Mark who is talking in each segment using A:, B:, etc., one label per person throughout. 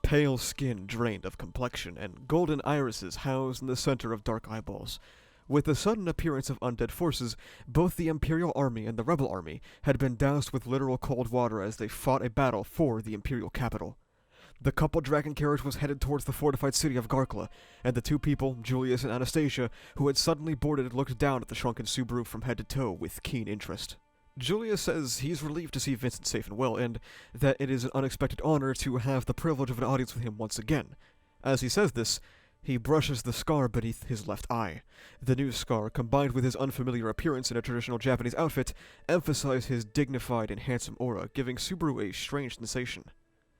A: pale skin drained of complexion, and golden irises housed in the center of dark eyeballs. With the sudden appearance of undead forces, both the Imperial Army and the Rebel Army had been doused with literal cold water as they fought a battle for the Imperial Capital. The coupled dragon carriage was headed towards the fortified city of Garkla, and the two people, Julius and Anastasia, who had suddenly boarded, looked down at the shrunken Subaru from head to toe with keen interest. Julius says he's relieved to see Vincent safe and well, and that it is an unexpected honor to have the privilege of an audience with him once again. As he says this, he brushes the scar beneath his left eye. The new scar, combined with his unfamiliar appearance in a traditional Japanese outfit, emphasize his dignified and handsome aura, giving Subaru a strange sensation.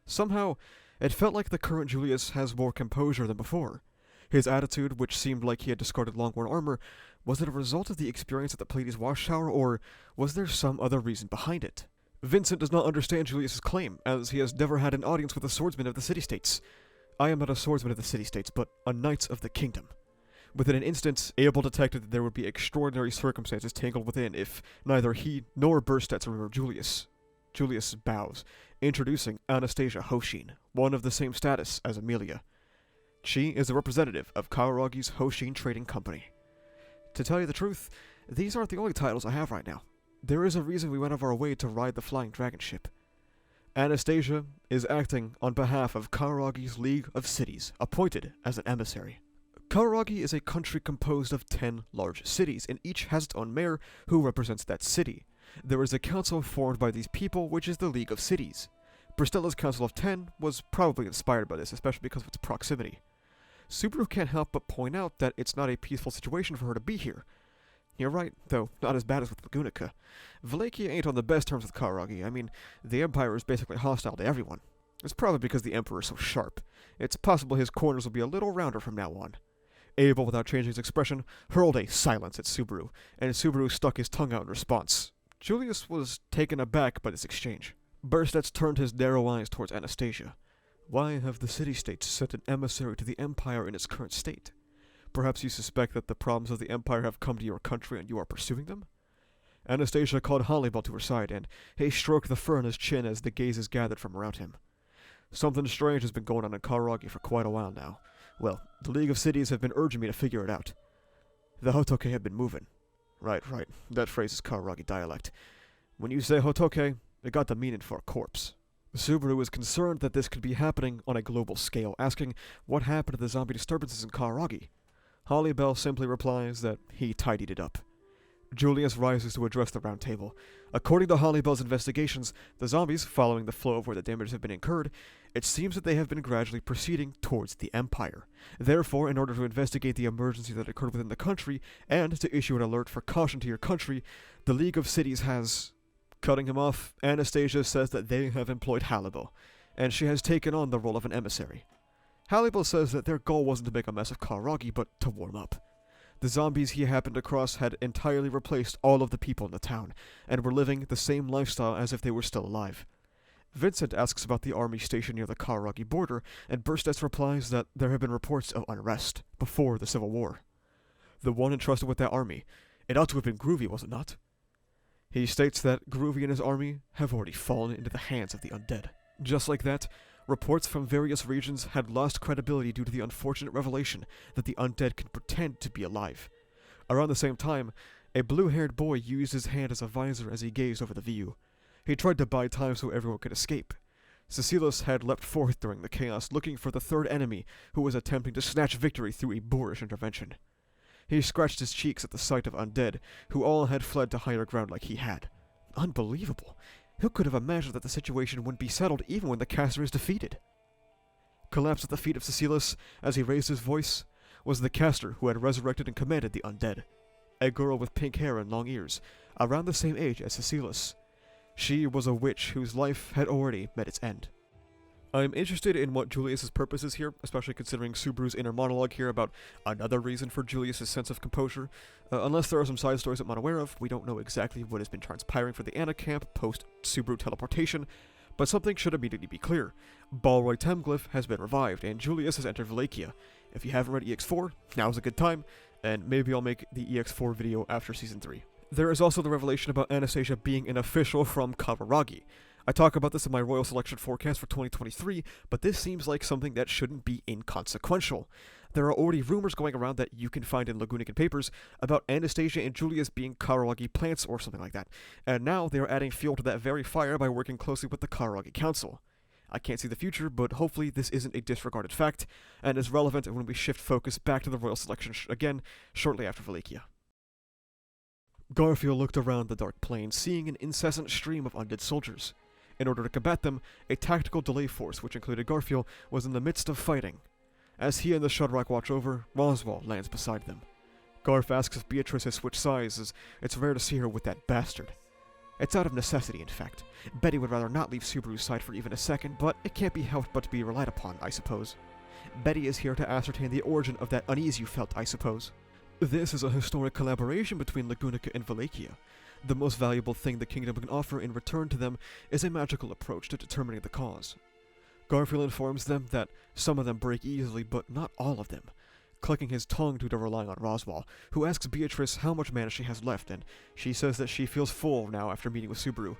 A: Somehow, it felt like the current Julius has more composure than before. His attitude, which seemed like he had discarded long-worn armor, was it a result of the experience at the Pleiades watchtower, or was there some other reason behind it? Vincent does not understand Julius's claim, as he has never had an audience with a swordsman of the city-states. I am not a swordsman of the city-states, but a knight of the kingdom. Within an instant, Abel detected that there would be extraordinary circumstances tangled within if neither he nor Burstets remembered Julius. Julius bows, introducing Anastasia Hoshin, one of the same status as Amelia. She is a representative of Kawaragi's Hoshin Trading Company. To tell you the truth, these aren't the only titles I have right now. There is a reason we went out of our way to ride the flying dragon ship. Anastasia is acting on behalf of Kawaragi's League of Cities, appointed as an emissary. Kawaragi is a country composed of 10 large cities, and each has its own mayor who represents that city. There is a council formed by these people, which is the League of Cities. Bristella's Council of 10 was probably inspired by this, especially because of its proximity. Subaru can't help but point out that it's not a peaceful situation for her to be here. You're right, though not as bad as with Lagunica. Valakia ain't on the best terms with Kawaragi. I mean, the Empire is basically hostile to everyone. It's probably because the Emperor is so sharp. It's possible his corners will be a little rounder from now on. Abel, without changing his expression, hurled a silence at Subaru, and Subaru stuck his tongue out in response. Julius was taken aback by this exchange. Burstets turned his narrow eyes towards Anastasia. Why have the city-states sent an emissary to the Empire in its current state? Perhaps you suspect that the problems of the Empire have come to your country and you are pursuing them? Anastasia called Hollybell to her side, and he stroked the fur on his chin as the gazes gathered from around him. Something strange has been going on in Kawaragi for quite a while now. Well, the League of Cities have been urging me to figure it out. The Hotoke have been moving. Right. That phrase is Kawaragi dialect. When you say Hotoke, it got the meaning for a corpse. Subaru is concerned that this could be happening on a global scale, asking what happened to the zombie disturbances in Kawaragi. Hollybell simply replies that he tidied it up. Julius rises to address the round table. According to Hollybell's investigations, the zombies, following the flow of where the damages have been incurred, it seems that they have been gradually proceeding towards the Empire. Therefore, in order to investigate the emergency that occurred within the country, and to issue an alert for caution to your country, the League of Cities has... Cutting him off, Anastasia says that they have employed Hollybell, and she has taken on the role of an emissary. Hollybell says that their goal wasn't to make a mess of Kawaragi, but to warm up. The zombies he happened across had entirely replaced all of the people in the town, and were living the same lifestyle as if they were still alive. Vincent asks about the army stationed near the Kawaragi border, and Burstets replies that there have been reports of unrest before the Civil War. The one entrusted with that army, it ought to have been Groovy, was it not? He states that Groovy and his army have already fallen into the hands of the undead. Just like that, reports from various regions had lost credibility due to the unfortunate revelation that the undead can pretend to be alive. Around the same time, a blue-haired boy used his hand as a visor as he gazed over the view. He tried to buy time so everyone could escape. Cecilus had leapt forth during the chaos, looking for the third enemy who was attempting to snatch victory through a boorish intervention. He scratched his cheeks at the sight of undead, who all had fled to higher ground like he had. Unbelievable. Who could have imagined that the situation wouldn't be settled even when the caster is defeated? Collapsed at the feet of Cecilus, as he raised his voice, was the caster who had resurrected and commanded the undead. A girl with pink hair and long ears, around the same age as Cecilus. She was a witch whose life had already met its end. I'm interested in what Julius's purpose is here, especially considering Subaru's inner monologue here about another reason for Julius's sense of composure. Unless there are some side stories I'm unaware of, we don't know exactly what has been transpiring for the Anna camp post-Subaru teleportation, but something should immediately be clear. Balroy Temglyph has been revived, and Julius has entered Valakia. If you haven't read EX4, now's a good time, and maybe I'll make the EX4 video after Season 3. There is also the revelation about Anastasia being an official from Kawaragi. I talk about this in my Royal Selection forecast for 2023, but this seems like something that shouldn't be inconsequential. There are already rumors going around that you can find in Lagunican papers about Anastasia and Julius being Kararagi plants or something like that, and now they are adding fuel to that very fire by working closely with the Kararagi Council. I can't see the future, but hopefully this isn't a disregarded fact, and is relevant when we shift focus back to the Royal Selection again, shortly after Valikia. Garfield looked around the dark plain, seeing an incessant stream of undead soldiers. In order to combat them, a tactical delay force, which included Garfield, was in the midst of fighting. As he and the Shudrock watch over, Roswell lands beside them. Garf asks if Beatrice has switched sides, as it's rare to see her with that bastard. It's out of necessity, in fact. Betty would rather not leave Subaru's side for even a second, but it can't be helped but to be relied upon, I suppose. Betty is here to ascertain the origin of that unease you felt, I suppose. This is a historic collaboration between Lagunica and Valikia. The most valuable thing the kingdom can offer in return to them is a magical approach to determining the cause. Garfield informs them that some of them break easily, but not all of them, clicking his tongue due to relying on Roswell, who asks Beatrice how much mana she has left, and she says that she feels full now after meeting with Subaru.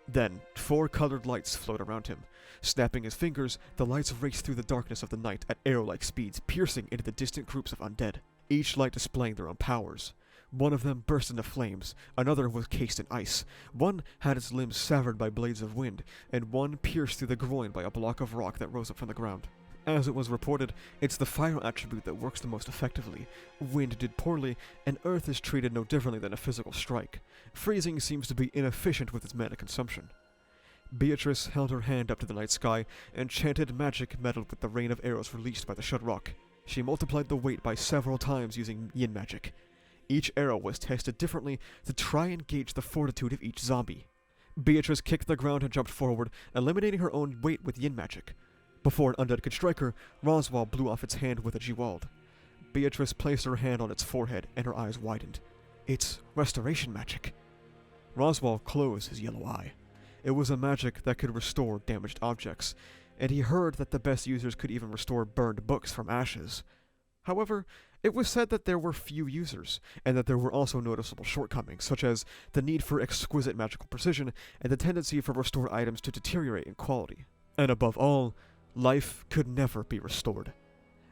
A: Then, 4 colored lights float around him. Snapping his fingers, the lights race through the darkness of the night at arrow-like speeds, piercing into the distant groups of undead, each light displaying their own powers. One of them burst into flames, another was cased in ice, one had its limbs severed by blades of wind, and one pierced through the groin by a block of rock that rose up from the ground. As it was reported, it's the fire attribute that works the most effectively. Wind did poorly, and earth is treated no differently than a physical strike. Freezing seems to be inefficient with its mana consumption. Beatrice held her hand up to the night sky, and chanted magic meddled with the rain of arrows released by the Shudrock. She multiplied the weight by several times using yin magic. Each arrow was tested differently to try and gauge the fortitude of each zombie. Beatrice kicked the ground and jumped forward, eliminating her own weight with yin magic. Before an undead could strike her, Roswell blew off its hand with a Gewald. Beatrice placed her hand on its forehead, and her eyes widened. It's restoration magic. Roswell closed his yellow eye. It was a magic that could restore damaged objects, and he heard that the best users could even restore burned books from ashes. However, it was said that there were few users, and that there were also noticeable shortcomings, such as the need for exquisite magical precision and the tendency for restored items to deteriorate in quality. And above all, life could never be restored.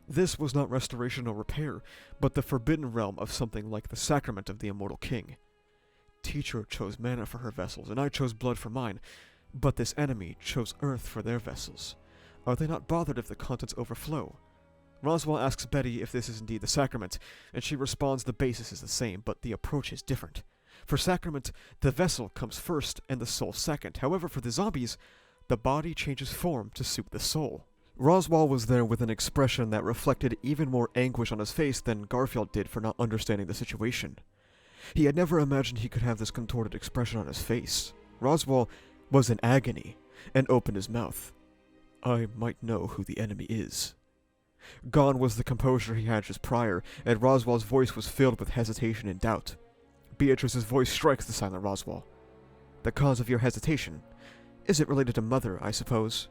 A: This was not restoration or repair, but the forbidden realm of something like the sacrament of the Immortal King. Teacher chose mana for her vessels, and I chose blood for mine, but this enemy chose earth for their vessels. Are they not bothered if the contents overflow? Roswell asks Betty if this is indeed the sacrament, and she responds the basis is the same, but the approach is different. For sacrament, the vessel comes first and the soul second. However, for the zombies, the body changes form to suit the soul. Roswell was there with an expression that reflected even more anguish on his face than Garfield did for not understanding the situation. He had never imagined he could have this contorted expression on his face. Roswell was in agony, and opened his mouth. I might know who the enemy is. Gone was the composure he had just prior, and Roswell's voice was filled with hesitation and doubt. Beatrice's voice strikes the silent Roswell. The cause of your hesitation? Is it related to Mother, I suppose?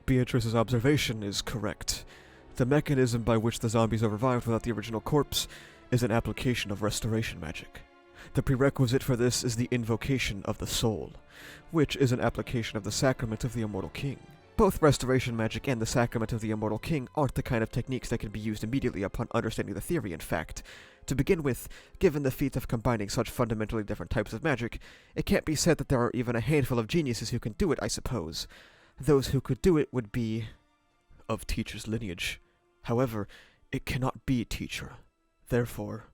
A: Beatrice's observation is correct. The mechanism by which the zombies are revived without the original corpse is an application of restoration magic. The prerequisite for this is the invocation of the soul, which is an application of the sacrament of the Immortal King. Both restoration magic and the sacrament of the Immortal King aren't the kind of techniques that can be used immediately upon understanding the theory, in fact. To begin with, given the feat of combining such fundamentally different types of magic, it can't be said that there are even a handful of geniuses who can do it, I suppose. Those who could do it would be of Teacher's lineage. However, it cannot be Teacher. Therefore...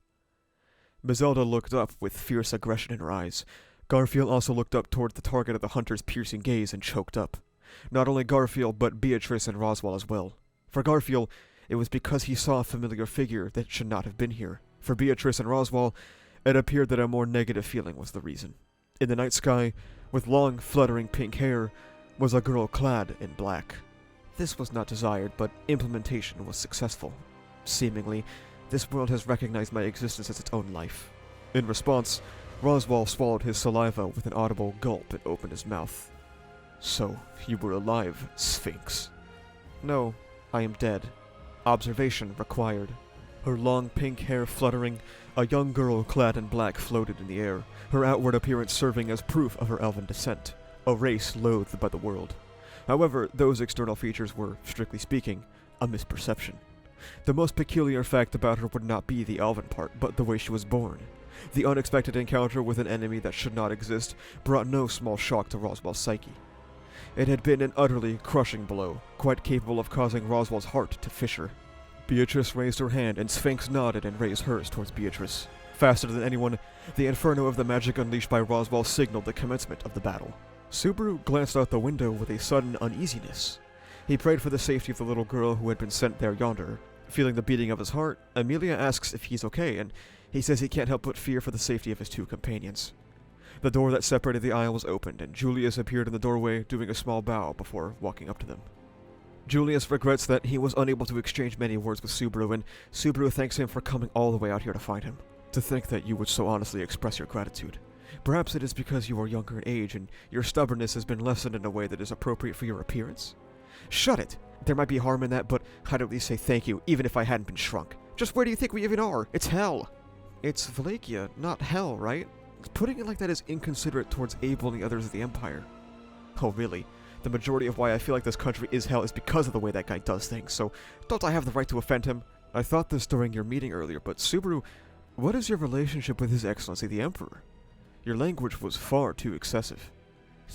A: Mazzelda looked up with fierce aggression in her eyes. Garfield also looked up toward the target of the hunter's piercing gaze and choked up. Not only Garfield, but Beatrice and Roswell as well. For Garfield, it was because he saw a familiar figure that should not have been here. For Beatrice and Roswell, it appeared that a more negative feeling was the reason. In the night sky, with long, fluttering pink hair, was a girl clad in black. This was not desired, but implementation was successful. Seemingly, this world has recognized my existence as its own life. In response, Roswell swallowed his saliva with an audible gulp and opened his mouth. So, you were alive, Sphinx. No, I am dead. Observation required. Her long pink hair fluttering, a young girl clad in black floated in the air, her outward appearance serving as proof of her elven descent. a race loathed by the world. However, those external features were, strictly speaking, a misperception. The most peculiar fact about her would not be the elven part, but the way she was born. The unexpected encounter with an enemy that should not exist brought no small shock to Roswell's psyche. It had been an utterly crushing blow, quite capable of causing Roswell's heart to fissure. Beatrice raised her hand, and Sphinx nodded and raised hers towards Beatrice. Faster than anyone, the inferno of the magic unleashed by Roswell signaled the commencement of the battle. Subaru glanced out the window with a sudden uneasiness. He prayed for the safety of the little girl who had been sent there yonder. Feeling the beating of his heart, Amelia asks if he's okay, and he says he can't help but fear for the safety of his two companions. The door that separated the aisle was opened, and Julius appeared in the doorway, doing a small bow before walking up to them. Julius regrets that he was unable to exchange many words with Subaru, and Subaru thanks him for coming all the way out here to find him. To think that you would so honestly express your gratitude. Perhaps it is because you are younger in age, and your stubbornness has been lessened in a way that is appropriate for your appearance. Shut it! There might be harm in that, but I'd at least say thank you, even if I hadn't been shrunk. Just where do you think we even are? It's hell! It's Wallachia, not hell, right? Putting it like that is inconsiderate towards Abel and the others of the Empire. Oh, really? The majority of why I feel like this country is hell is because of the way that guy does things, so don't I have the right to offend him? I thought this during your meeting earlier, but Subaru, what is your relationship with His Excellency the Emperor? Your language was far too excessive.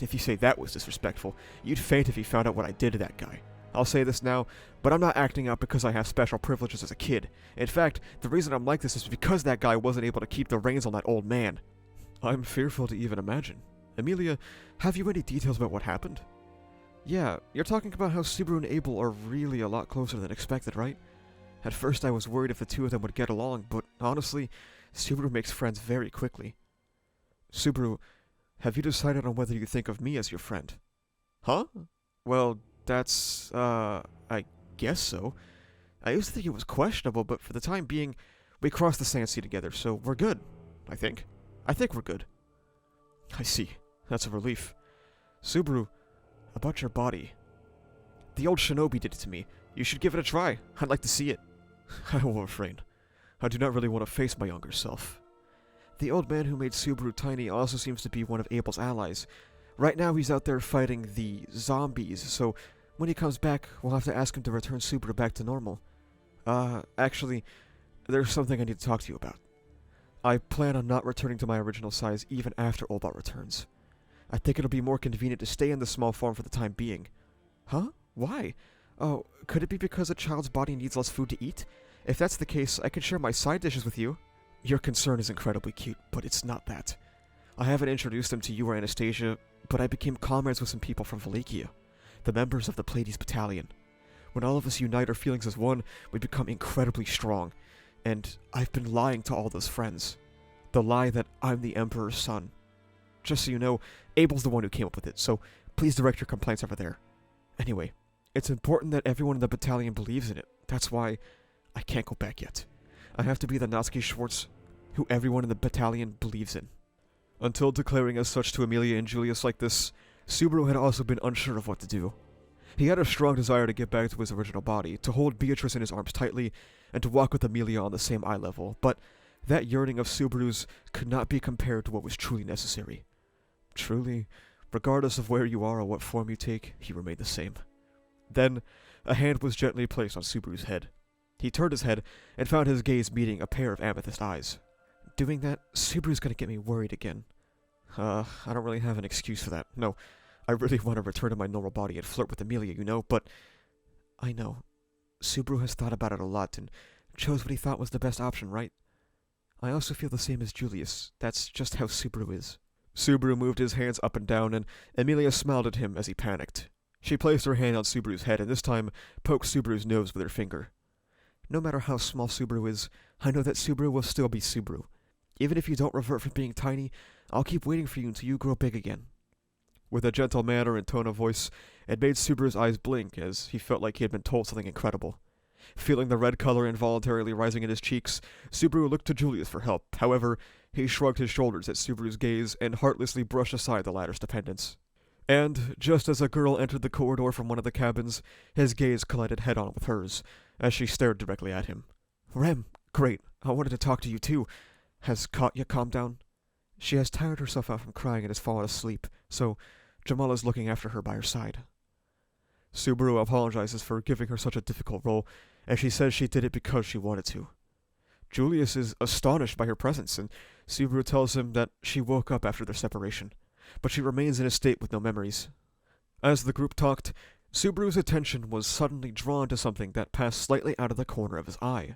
A: If you say that was disrespectful, you'd faint if you found out what I did to that guy. I'll say this now, but I'm not acting out because I have special privileges as a kid. In fact, the reason I'm like this is because that guy wasn't able to keep the reins on that old man. I'm fearful to even imagine. Amelia, have you any details about what happened? Yeah, you're talking about how Subaru and Abel are really a lot closer than expected, right? At first I was worried if the two of them would get along, but honestly, Subaru makes friends very quickly. Subaru, have you decided on whether you think of me as your friend? Huh? Well, that's, I guess so. I used to think it was questionable, but for the time being, we crossed the sand sea together, so we're good, I think. I think we're good. I see. That's a relief. Subaru, about your body. The old shinobi did it to me. You should give it a try. I'd like to see it. I will refrain. I do not really want to face my younger self. The old man who made Subaru tiny also seems to be one of Abel's allies. Right now he's out there fighting the zombies, so when he comes back, we'll have to ask him to return Subaru back to normal. Actually, there's something I need to talk to you about. I plan on not returning to my original size even after Olbot returns. I think it'll be more convenient to stay in the small form for the time being. Huh? Why? Oh, could it be because a child's body needs less food to eat? If that's the case, I can share my side dishes with you. Your concern is incredibly cute, but it's not that. I haven't introduced them to you or Anastasia, but I became comrades with some people from Wallachia, the members of the Pleiades Battalion. When all of us unite our feelings as one, we become incredibly strong. And I've been lying to all those friends. The lie that I'm the Emperor's son. Just so you know, Abel's the one who came up with it, so please direct your complaints over there. Anyway, it's important that everyone in the battalion believes in it. That's why I can't go back yet. I have to be the Natsuki Schwartz who everyone in the battalion believes in. Until declaring as such to Amelia and Julius like this, Subaru had also been unsure of what to do. He had a strong desire to get back to his original body, to hold Beatrice in his arms tightly, and to walk with Amelia on the same eye level, but that yearning of Subaru's could not be compared to what was truly necessary. Truly, regardless of where you are or what form you take, he remained the same. Then, a hand was gently placed on Subaru's head. He turned his head and found his gaze meeting a pair of amethyst eyes. Doing that, Subaru's gonna get me worried again. I don't really have an excuse for that. No, I really want to return to my normal body and flirt with Amelia, you know, but I know. Subaru has thought about it a lot and chose what he thought was the best option, right? I also feel the same as Julius. That's just how Subaru is. Subaru moved his hands up and down, and Amelia smiled at him as he panicked. She placed her hand on Subaru's head and this time poked Subaru's nose with her finger. No matter how small Subaru is, I know that Subaru will still be Subaru. Even if you don't revert from being tiny, I'll keep waiting for you until you grow big again. With a gentle manner and tone of voice, it made Subaru's eyes blink as he felt like he had been told something incredible. Feeling the red color involuntarily rising in his cheeks, Subaru looked to Julius for help. However, he shrugged his shoulders at Subaru's gaze and heartlessly brushed aside the latter's dependence. And, just as a girl entered the corridor from one of the cabins, his gaze collided head-on with hers, as she stared directly at him. Rem, great, I wanted to talk to you too. Has Katya calmed down? She has tired herself out from crying and has fallen asleep, so Jamala's looking after her by her side. Subaru apologizes for giving her such a difficult role, and she says she did it because she wanted to. Julius is astonished by her presence, and Subaru tells him that she woke up after their separation, but she remains in a state with no memories. As the group talked, Subaru's attention was suddenly drawn to something that passed slightly out of the corner of his eye.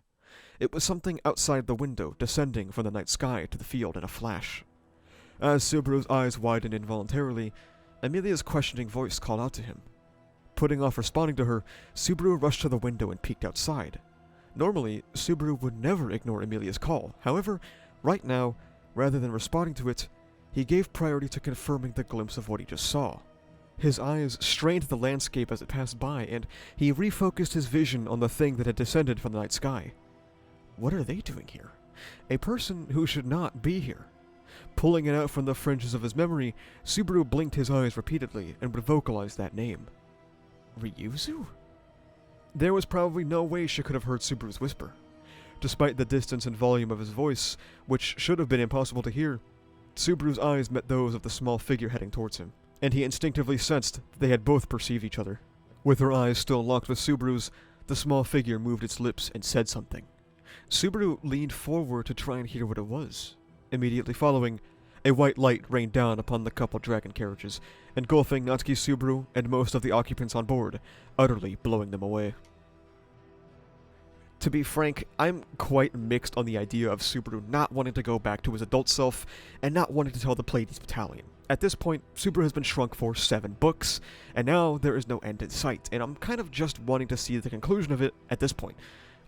A: It was something outside the window, descending from the night sky to the field in a flash. As Subaru's eyes widened involuntarily, Amelia's questioning voice called out to him. Putting off responding to her, Subaru rushed to the window and peeked outside. Normally, Subaru would never ignore Amelia's call. However, right now, rather than responding to it, he gave priority to confirming the glimpse of what he just saw. His eyes strained the landscape as it passed by, and he refocused his vision on the thing that had descended from the night sky. What are they doing here? A person who should not be here. Pulling it out from the fringes of his memory, Subaru blinked his eyes repeatedly and would vocalize that name. Ryuzu? There was probably no way she could have heard Subaru's whisper. Despite the distance and volume of his voice, which should have been impossible to hear, Subaru's eyes met those of the small figure heading towards him, and he instinctively sensed that they had both perceived each other. With her eyes still locked with Subaru's, the small figure moved its lips and said something. Subaru leaned forward to try and hear what it was. Immediately following, a white light rained down upon the couple dragon carriages, engulfing Natsuki Subaru and most of the occupants on board, utterly blowing them away. To be frank, I'm quite mixed on the idea of Subaru not wanting to go back to his adult self and not wanting to tell the Pleiades Battalion. At this point, Subaru has been shrunk for 7 books, and now there is no end in sight, and I'm kind of just wanting to see the conclusion of it at this point.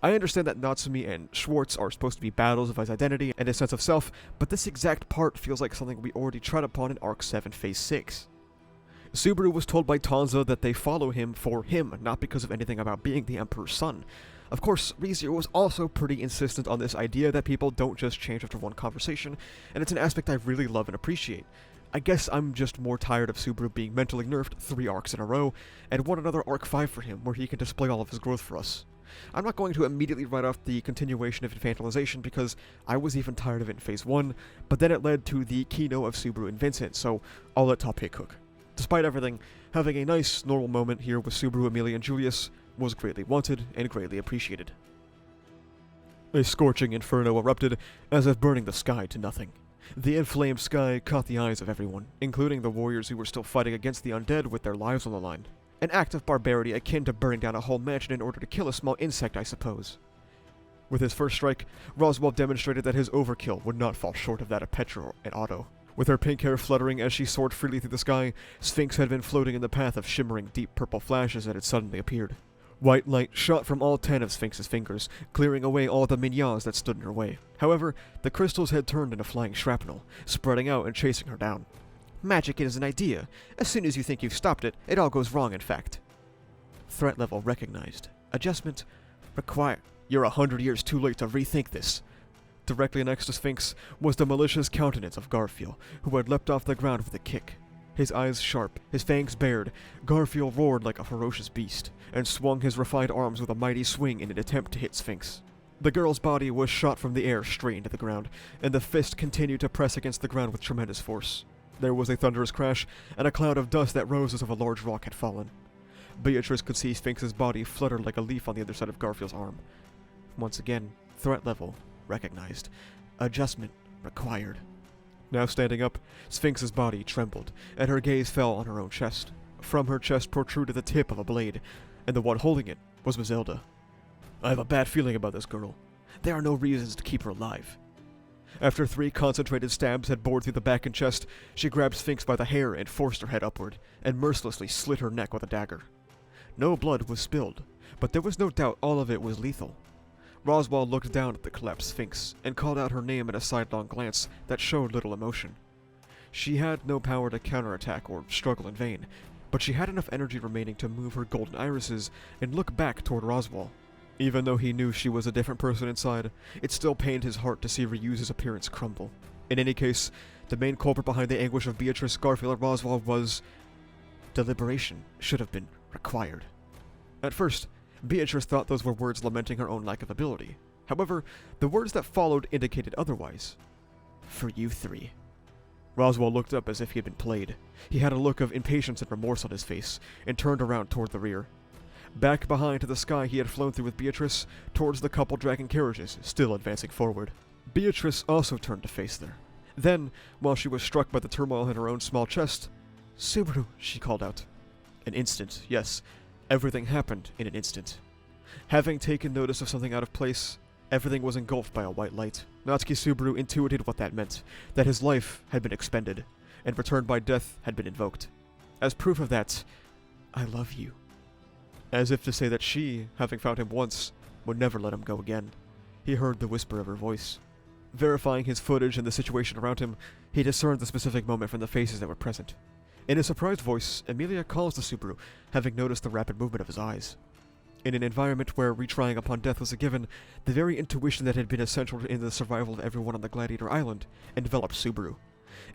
A: I understand that Natsumi and Schwartz are supposed to be battles of his identity and his sense of self, but this exact part feels like something we already tried upon in Arc 7 Phase 6. Subaru was told by Tanza that they follow him for him, not because of anything about being the Emperor's son. Of course, ReZero was also pretty insistent on this idea that people don't just change after one conversation, and it's an aspect I really love and appreciate. I guess I'm just more tired of Subaru being mentally nerfed 3 arcs in a row, and want another Arc 5 for him where he can display all of his growth for us. I'm not going to immediately write off the continuation of infantilization because I was even tired of it in Phase 1, but then it led to the keynote of Subaru and Vincent, so I'll let Top Hit cook. Despite everything, having a nice, normal moment here with Subaru, Amelia, and Julius was greatly wanted and greatly appreciated. A scorching inferno erupted, as if burning the sky to nothing. The inflamed sky caught the eyes of everyone, including the warriors who were still fighting against the undead with their lives on the line. An act of barbarity akin to burning down a whole mansion in order to kill a small insect, I suppose. With his first strike, Roswell demonstrated that his overkill would not fall short of that of Petra and Otto. With her pink hair fluttering as she soared freely through the sky, Sphinx had been floating in the path of shimmering deep purple flashes that had suddenly appeared. White light shot from all 10 of Sphinx's fingers, clearing away all the minyas that stood in her way. However, the crystals had turned into flying shrapnel, spreading out and chasing her down. Magic is an idea. As soon as you think you've stopped it, it all goes wrong, in fact. Threat level recognized. Adjustment required. You're 100 years too late to rethink this. Directly next to Sphinx was the malicious countenance of Garfield, who had leapt off the ground with a kick. His eyes sharp, his fangs bared, Garfield roared like a ferocious beast, and swung his refined arms with a mighty swing in an attempt to hit Sphinx. The girl's body was shot from the air straight into the ground, and the fist continued to press against the ground with tremendous force. There was a thunderous crash, and a cloud of dust that rose as if a large rock had fallen. Beatrice could see Sphinx's body flutter like a leaf on the other side of Garfield's arm. Once again, threat level recognized. Adjustment required. Now standing up, Sphinx's body trembled, and her gaze fell on her own chest. From her chest protruded the tip of a blade, and the one holding it was Mazilda. I have a bad feeling about this girl. There are no reasons to keep her alive. After 3 concentrated stabs had bored through the back and chest, she grabbed Sphinx by the hair and forced her head upward, and mercilessly slit her neck with a dagger. No blood was spilled, but there was no doubt all of it was lethal. Roswell looked down at the collapsed Sphinx, and called out her name in a sidelong glance that showed little emotion. She had no power to counterattack or struggle in vain, but she had enough energy remaining to move her golden irises and look back toward Roswell. Even though he knew she was a different person inside, it still pained his heart to see Ryuzu's appearance crumble. In any case, the main culprit behind the anguish of Beatrice, Garfield, and Roswell was... deliberation should have been required. At first, Beatrice thought those were words lamenting her own lack of ability. However, the words that followed indicated otherwise. For you 3. Roswell looked up as if he had been played. He had a look of impatience and remorse on his face, and turned around toward the rear. Back behind to the sky he had flown through with Beatrice, towards the couple dragging carriages, still advancing forward. Beatrice also turned to face there. Then, while she was struck by the turmoil in her own small chest, "Subaru," she called out. An instant, yes. Everything happened in an instant. Having taken notice of something out of place, everything was engulfed by a white light. Natsuki Subaru intuited what that meant, that his life had been expended, and returned by death had been invoked. As proof of that, "I love you." As if to say that she, having found him once, would never let him go again. He heard the whisper of her voice. Verifying his footage and the situation around him, he discerned the specific moment from the faces that were present. In a surprised voice, Emilia calls to Subaru, having noticed the rapid movement of his eyes. In an environment where retrying upon death was a given, the very intuition that had been essential in the survival of everyone on the Gladiator Island enveloped Subaru,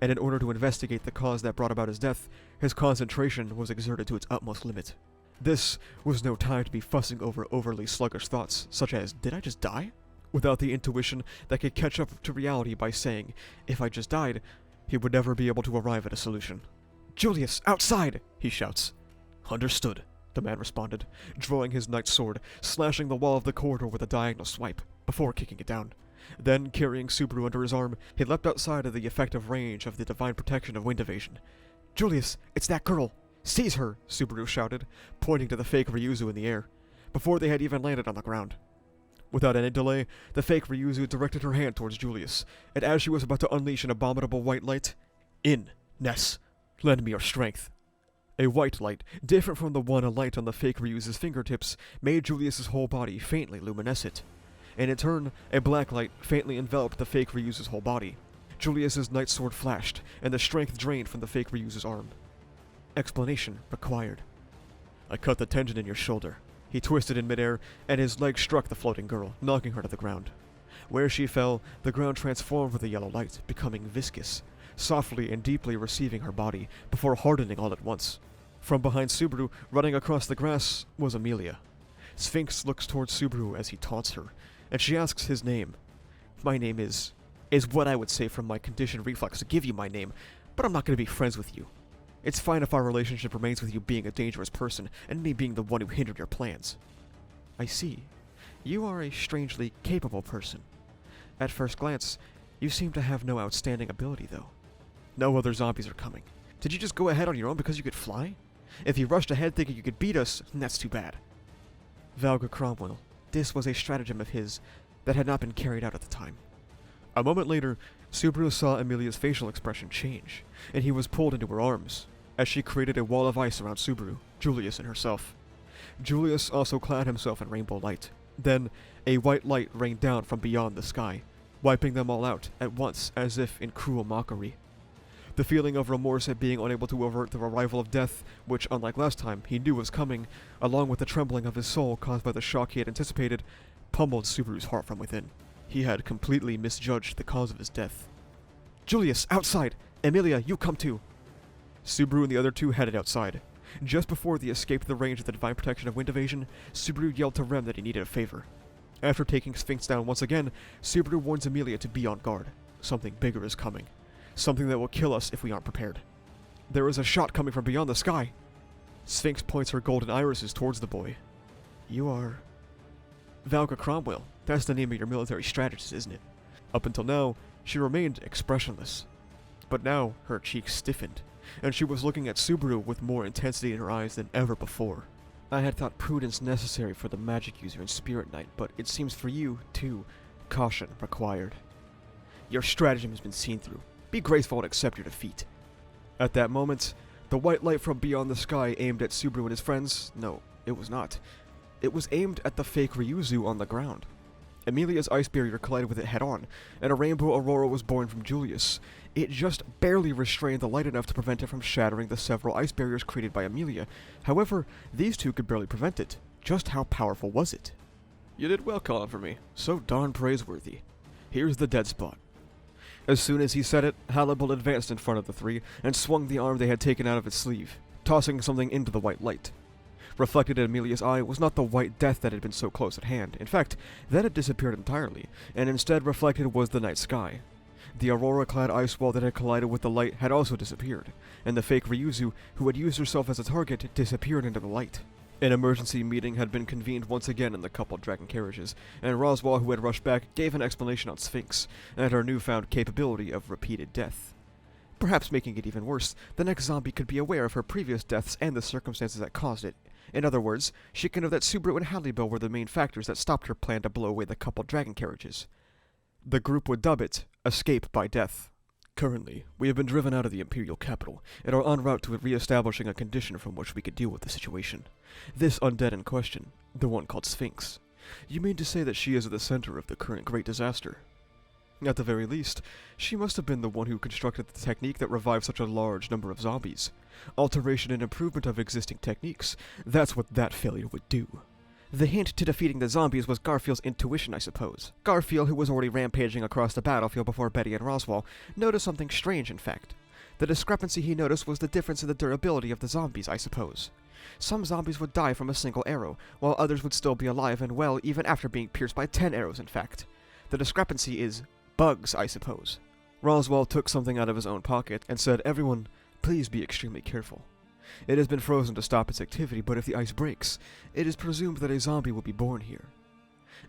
A: and in order to investigate the cause that brought about his death, his concentration was exerted to its utmost limit. This was no time to be fussing over overly sluggish thoughts, such as, "Did I just die?" Without the intuition that could catch up to reality by saying, "If I just died," he would never be able to arrive at a solution. "Julius, outside!" he shouts. "Understood," the man responded, drawing his knight's sword, slashing the wall of the corridor with a diagonal swipe, before kicking it down. Then, carrying Subaru under his arm, he leapt outside of the effective range of the divine protection of wind evasion. "Julius, it's that girl! Seize her!" Subaru shouted, pointing to the fake Ryuzu in the air, before they had even landed on the ground. Without any delay, the fake Ryuzu directed her hand towards Julius, and as she was about to unleash an abominable white light, "In, Ness! Lend me your strength." A white light, different from the one alight on the fake Ryuzu's fingertips, made Julius's whole body faintly luminescent. And in turn, a black light faintly enveloped the fake Ryuzu's whole body. Julius's knight's sword flashed, and the strength drained from the fake Ryuzu's arm. Explanation required. "I cut the tendon in your shoulder." He twisted in midair, and his leg struck the floating girl, knocking her to the ground. Where she fell, the ground transformed with a yellow light, becoming viscous, softly and deeply receiving her body, before hardening all at once. From behind Subaru, running across the grass, was Emilia. Sphinx looks towards Subaru as he taunts her, and she asks his name. "My name is what I would say from my conditioned reflex to give you my name, but I'm not going to be friends with you. It's fine if our relationship remains with you being a dangerous person, and me being the one who hindered your plans." "I see. You are a strangely capable person. At first glance, you seem to have no outstanding ability, though." "No other zombies are coming. Did you just go ahead on your own because you could fly? If you rushed ahead thinking you could beat us, that's too bad." Valga Cromwell. This was a stratagem of his that had not been carried out at the time. A moment later, Subaru saw Emilia's facial expression change, and he was pulled into her arms, as she created a wall of ice around Subaru, Julius, and herself. Julius also clad himself in rainbow light. Then, a white light rained down from beyond the sky, wiping them all out at once as if in cruel mockery. The feeling of remorse at being unable to avert the arrival of death, which, unlike last time, he knew was coming, along with the trembling of his soul caused by the shock he had anticipated, pummeled Subaru's heart from within. He had completely misjudged the cause of his death. "Julius, outside! Emilia, you come too!" Subaru and the other two headed outside. Just before they escaped the range of the divine protection of wind evasion, Subaru yelled to Rem that he needed a favor. After taking Sphinx down once again, Subaru warns Emilia to be on guard. Something bigger is coming. Something that will kill us if we aren't prepared. There is a shot coming from beyond the sky. Sphinx points her golden irises towards the boy. "You are... Valga Cromwell. That's the name of your military strategist, isn't it?" Up until now, she remained expressionless. But now, her cheeks stiffened, and she was looking at Subaru with more intensity in her eyes than ever before. "I had thought prudence necessary for the magic user and spirit knight, but it seems for you, too, caution required. Your stratagem has been seen through. Be graceful and accept your defeat." At that moment, the white light from beyond the sky aimed at Subaru and his friends. No, it was not. It was aimed at the fake Ryuzu on the ground. Emilia's ice barrier collided with it head-on, and a rainbow aurora was born from Julius. It just barely restrained the light enough to prevent it from shattering the several ice barriers created by Emilia. However, these two could barely prevent it. Just how powerful was it? "You did well calling for me. So darn praiseworthy. Here's the dead spot." As soon as he said it, Hannibal advanced in front of the three and swung the arm they had taken out of its sleeve, tossing something into the white light. Reflected in Emilia's eye was not the white death that had been so close at hand. In fact, that had disappeared entirely, and instead reflected was the night sky. The aurora-clad ice wall that had collided with the light had also disappeared, and the fake Ryuzu, who had used herself as a target, disappeared into the light. An emergency meeting had been convened once again in the coupled dragon carriages, and Roswell, who had rushed back, gave an explanation on Sphinx, and her newfound capability of repeated death. Perhaps making it even worse, the next zombie could be aware of her previous deaths and the circumstances that caused it. In other words, she could know that Subaru and Hallibel were the main factors that stopped her plan to blow away the coupled dragon carriages. The group would dub it Escape by Death. Currently, we have been driven out of the Imperial Capital, and are en route to re-establishing a condition from which we could deal with the situation. This undead in question, the one called Sphinx. You mean to say that she is at the center of the current great disaster? At the very least, she must have been the one who constructed the technique that revived such a large number of zombies. Alteration and improvement of existing techniques, that's what that failure would do. The hint to defeating the zombies was Garfield's intuition, I suppose. Garfield, who was already rampaging across the battlefield before Betty and Roswell, noticed something strange, in fact. The discrepancy he noticed was the difference in the durability of the zombies, I suppose. Some zombies would die from a single arrow, while others would still be alive and well even after being pierced by 10 arrows, in fact. The discrepancy is bugs, I suppose. Roswell took something out of his own pocket and said, "Everyone, please be extremely careful. It has been frozen to stop its activity, but if the ice breaks, it is presumed that a zombie will be born here."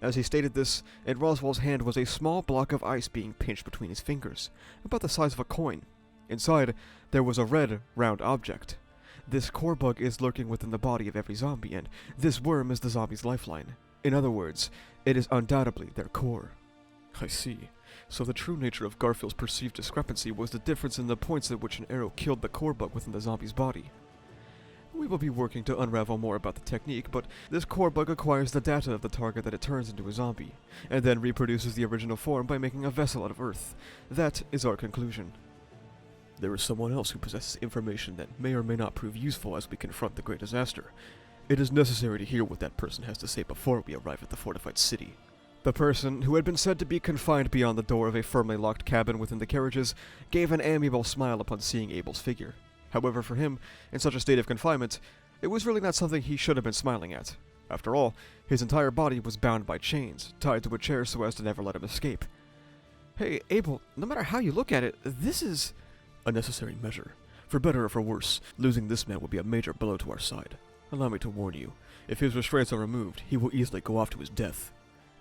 A: As he stated this, in Roswell's hand was a small block of ice being pinched between his fingers, about the size of a coin. Inside, there was a red, round object. This core bug is lurking within the body of every zombie, and this worm is the zombie's lifeline. In other words, it is undoubtedly their core. I see. So the true nature of Garfield's perceived discrepancy was the difference in the points at which an arrow killed the core bug within the zombie's body. We will be working to unravel more about the technique, but this core bug acquires the data of the target that it turns into a zombie, and then reproduces the original form by making a vessel out of earth. That is our conclusion. There is someone else who possesses information that may or may not prove useful as we confront the great disaster. It is necessary to hear what that person has to say before we arrive at the fortified city. The person, who had been said to be confined beyond the door of a firmly locked cabin within the carriages, gave an amiable smile upon seeing Abel's figure. However, for him, in such a state of confinement, it was really not something he should have been smiling at. After all, his entire body was bound by chains, tied to a chair so as to never let him escape. Hey, Abel, no matter how you look at it, this is a necessary measure. For better or for worse, losing this man will be a major blow to our side. Allow me to warn you, if his restraints are removed, he will easily go off to his death.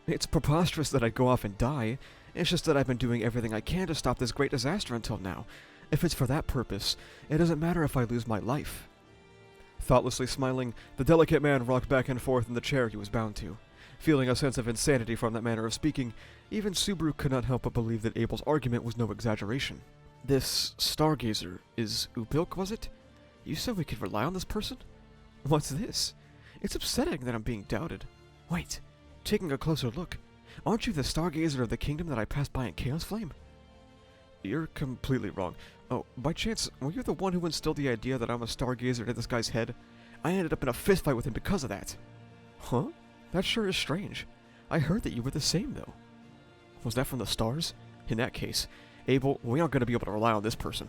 A: It's preposterous that I'd go off and die. It's just that I've been doing everything I can to stop this great disaster until now. If it's for that purpose, it doesn't matter if I lose my life. Thoughtlessly smiling, the delicate man rocked back and forth in the chair he was bound to. Feeling a sense of insanity from that manner of speaking, even Subaru could not help but believe that Abel's argument was no exaggeration. This stargazer is Upilk, was it? You said we could rely on this person? What's this? It's upsetting that I'm being doubted. Wait, taking a closer look, aren't you the stargazer of the kingdom that I passed by in Chaos Flame? You're completely wrong. Oh, by chance, were you the one who instilled the idea that I'm a stargazer into this guy's head? I ended up in a fistfight with him because of that. Huh? That sure is strange. I heard that you were the same, though. Was that from the stars? In that case, Abel, we aren't going to be able to rely on this person.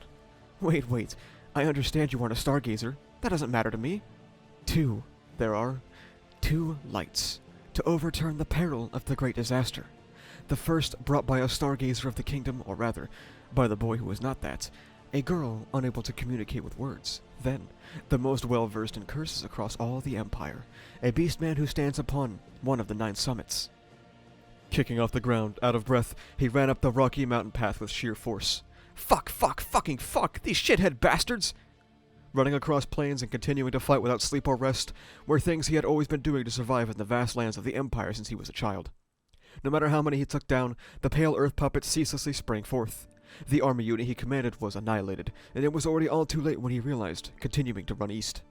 A: Wait. I understand you aren't a stargazer. That doesn't matter to me. There are two lights to overturn the peril of the great disaster. The first brought by a stargazer of the kingdom, or rather, by the boy who was not that, a girl unable to communicate with words. Then, the most well-versed in curses across all the Empire, a beast-man who stands upon one of the 9 summits. Kicking off the ground, out of breath, he ran up the rocky mountain path with sheer force. Fuck, these shithead bastards! Running across plains and continuing to fight without sleep or rest were things he had always been doing to survive in the vast lands of the Empire since he was a child. No matter how many he took down, the pale earth puppet ceaselessly sprang forth. The army unit he commanded was annihilated, and it was already all too late when he realized, continuing to run east.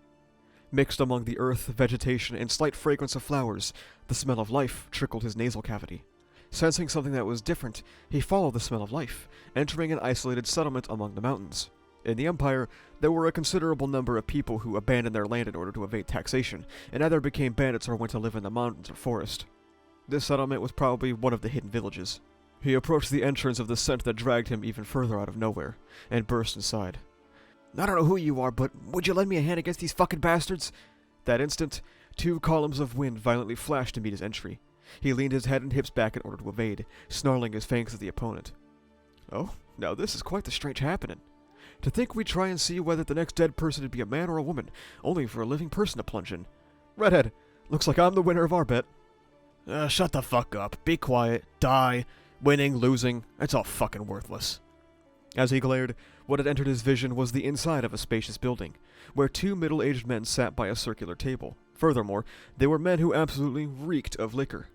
A: Mixed among the earth, vegetation, and slight fragrance of flowers, the smell of life trickled his nasal cavity. Sensing something that was different, he followed the smell of life, entering an isolated settlement among the mountains. In the Empire, there were a considerable number of people who abandoned their land in order to evade taxation, and either became bandits or went to live in the mountains or forest. This settlement was probably one of the hidden villages. He approached the entrance of the scent that dragged him even further out of nowhere, and burst inside. I don't know who you are, but would you lend me a hand against these fucking bastards? That instant, 2 columns of wind violently flashed to meet his entry. He leaned his head and hips back in order to evade, snarling his fangs at the opponent. Oh, now this is quite the strange happening. To think we try and see whether the next dead person would be a man or a woman, only for a living person to plunge in. Redhead, looks like I'm the winner of our bet. Shut the fuck up. Be quiet. Die. Winning, losing, it's all fucking worthless. As he glared, what had entered his vision was the inside of a spacious building, where two middle-aged men sat by a circular table. Furthermore, they were men who absolutely reeked of liquor.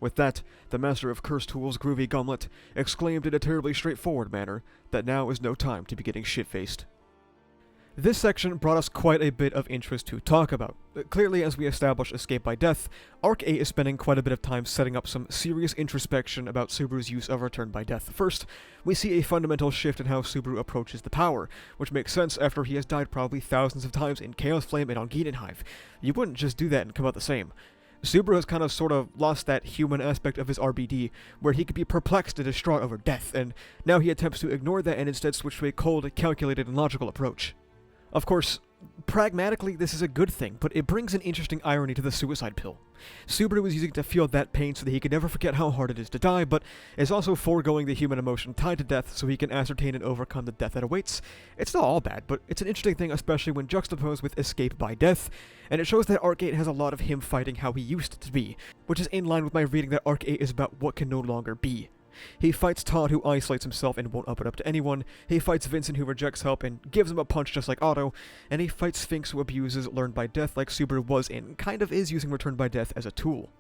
A: With that, the master of curse tools, Groovy Gumlet, exclaimed in a terribly straightforward manner that now is no time to be getting shit-faced. This section brought us quite a bit of interest to talk about. Clearly, as we establish Escape by Death, Arc 8 is spending quite a bit of time setting up some serious introspection about Subaru's use of Return by Death. First, we see a fundamental shift in how Subaru approaches the power, which makes sense after he has died probably thousands of times in Chaos Flame and on Gehenhive. You wouldn't just do that and come out the same. Subaru has kind of sort of lost that human aspect of his RBD, where he could be perplexed and distraught over death, and now he attempts to ignore that and instead switch to a cold, calculated, and logical approach. Of course, pragmatically this is a good thing, but it brings an interesting irony to the suicide pill. Subaru is using it to feel that pain so that he can never forget how hard it is to die, but is also foregoing the human emotion tied to death so he can ascertain and overcome the death that awaits. It's not all bad, but it's an interesting thing, especially when juxtaposed with Escape by Death, and it shows that Arc 8 has a lot of him fighting how he used to be, which is in line with my reading that Arc 8 is about what can no longer be. He fights Todd, who isolates himself and won't open up to anyone. He fights Vincent, who rejects help and gives him a punch just like Otto. And he fights Sphinx, who abuses Learn by Death like Subaru was and kind of is using Return by Death as a tool.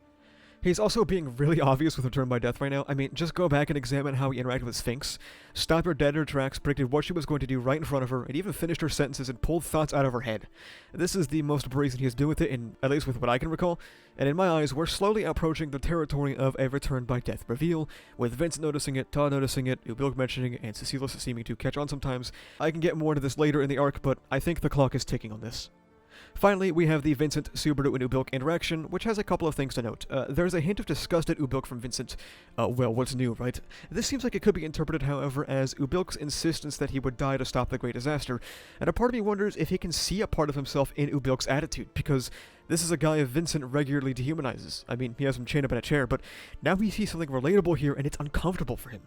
A: He's also being really obvious with Return by Death right now. I mean, just go back and examine how he interacted with Sphinx. Stopped her dead in her tracks, predicted what she was going to do right in front of her, and even finished her sentences and pulled thoughts out of her head. This is the most brazen he has been with it, at least with what I can recall, and in my eyes, we're slowly approaching the territory of a Return by Death reveal, with Vincent noticing it, Todd noticing it, Ubilk mentioning it, and Cecilia seeming to catch on sometimes. I can get more into this later in the arc, but I think the clock is ticking on this. Finally, we have the Vincent, Subaru, and Ubilk interaction, which has a couple of things to note. There's a hint of disgust at Ubilk from Vincent. Well, what's new, right? This seems like it could be interpreted, however, as Ubilk's insistence that he would die to stop the Great Disaster, and a part of me wonders if he can see a part of himself in Ubilk's attitude, because this is a guy Vincent regularly dehumanizes. I mean, he has him chained up in a chair, but now he sees something relatable here, and it's uncomfortable for him.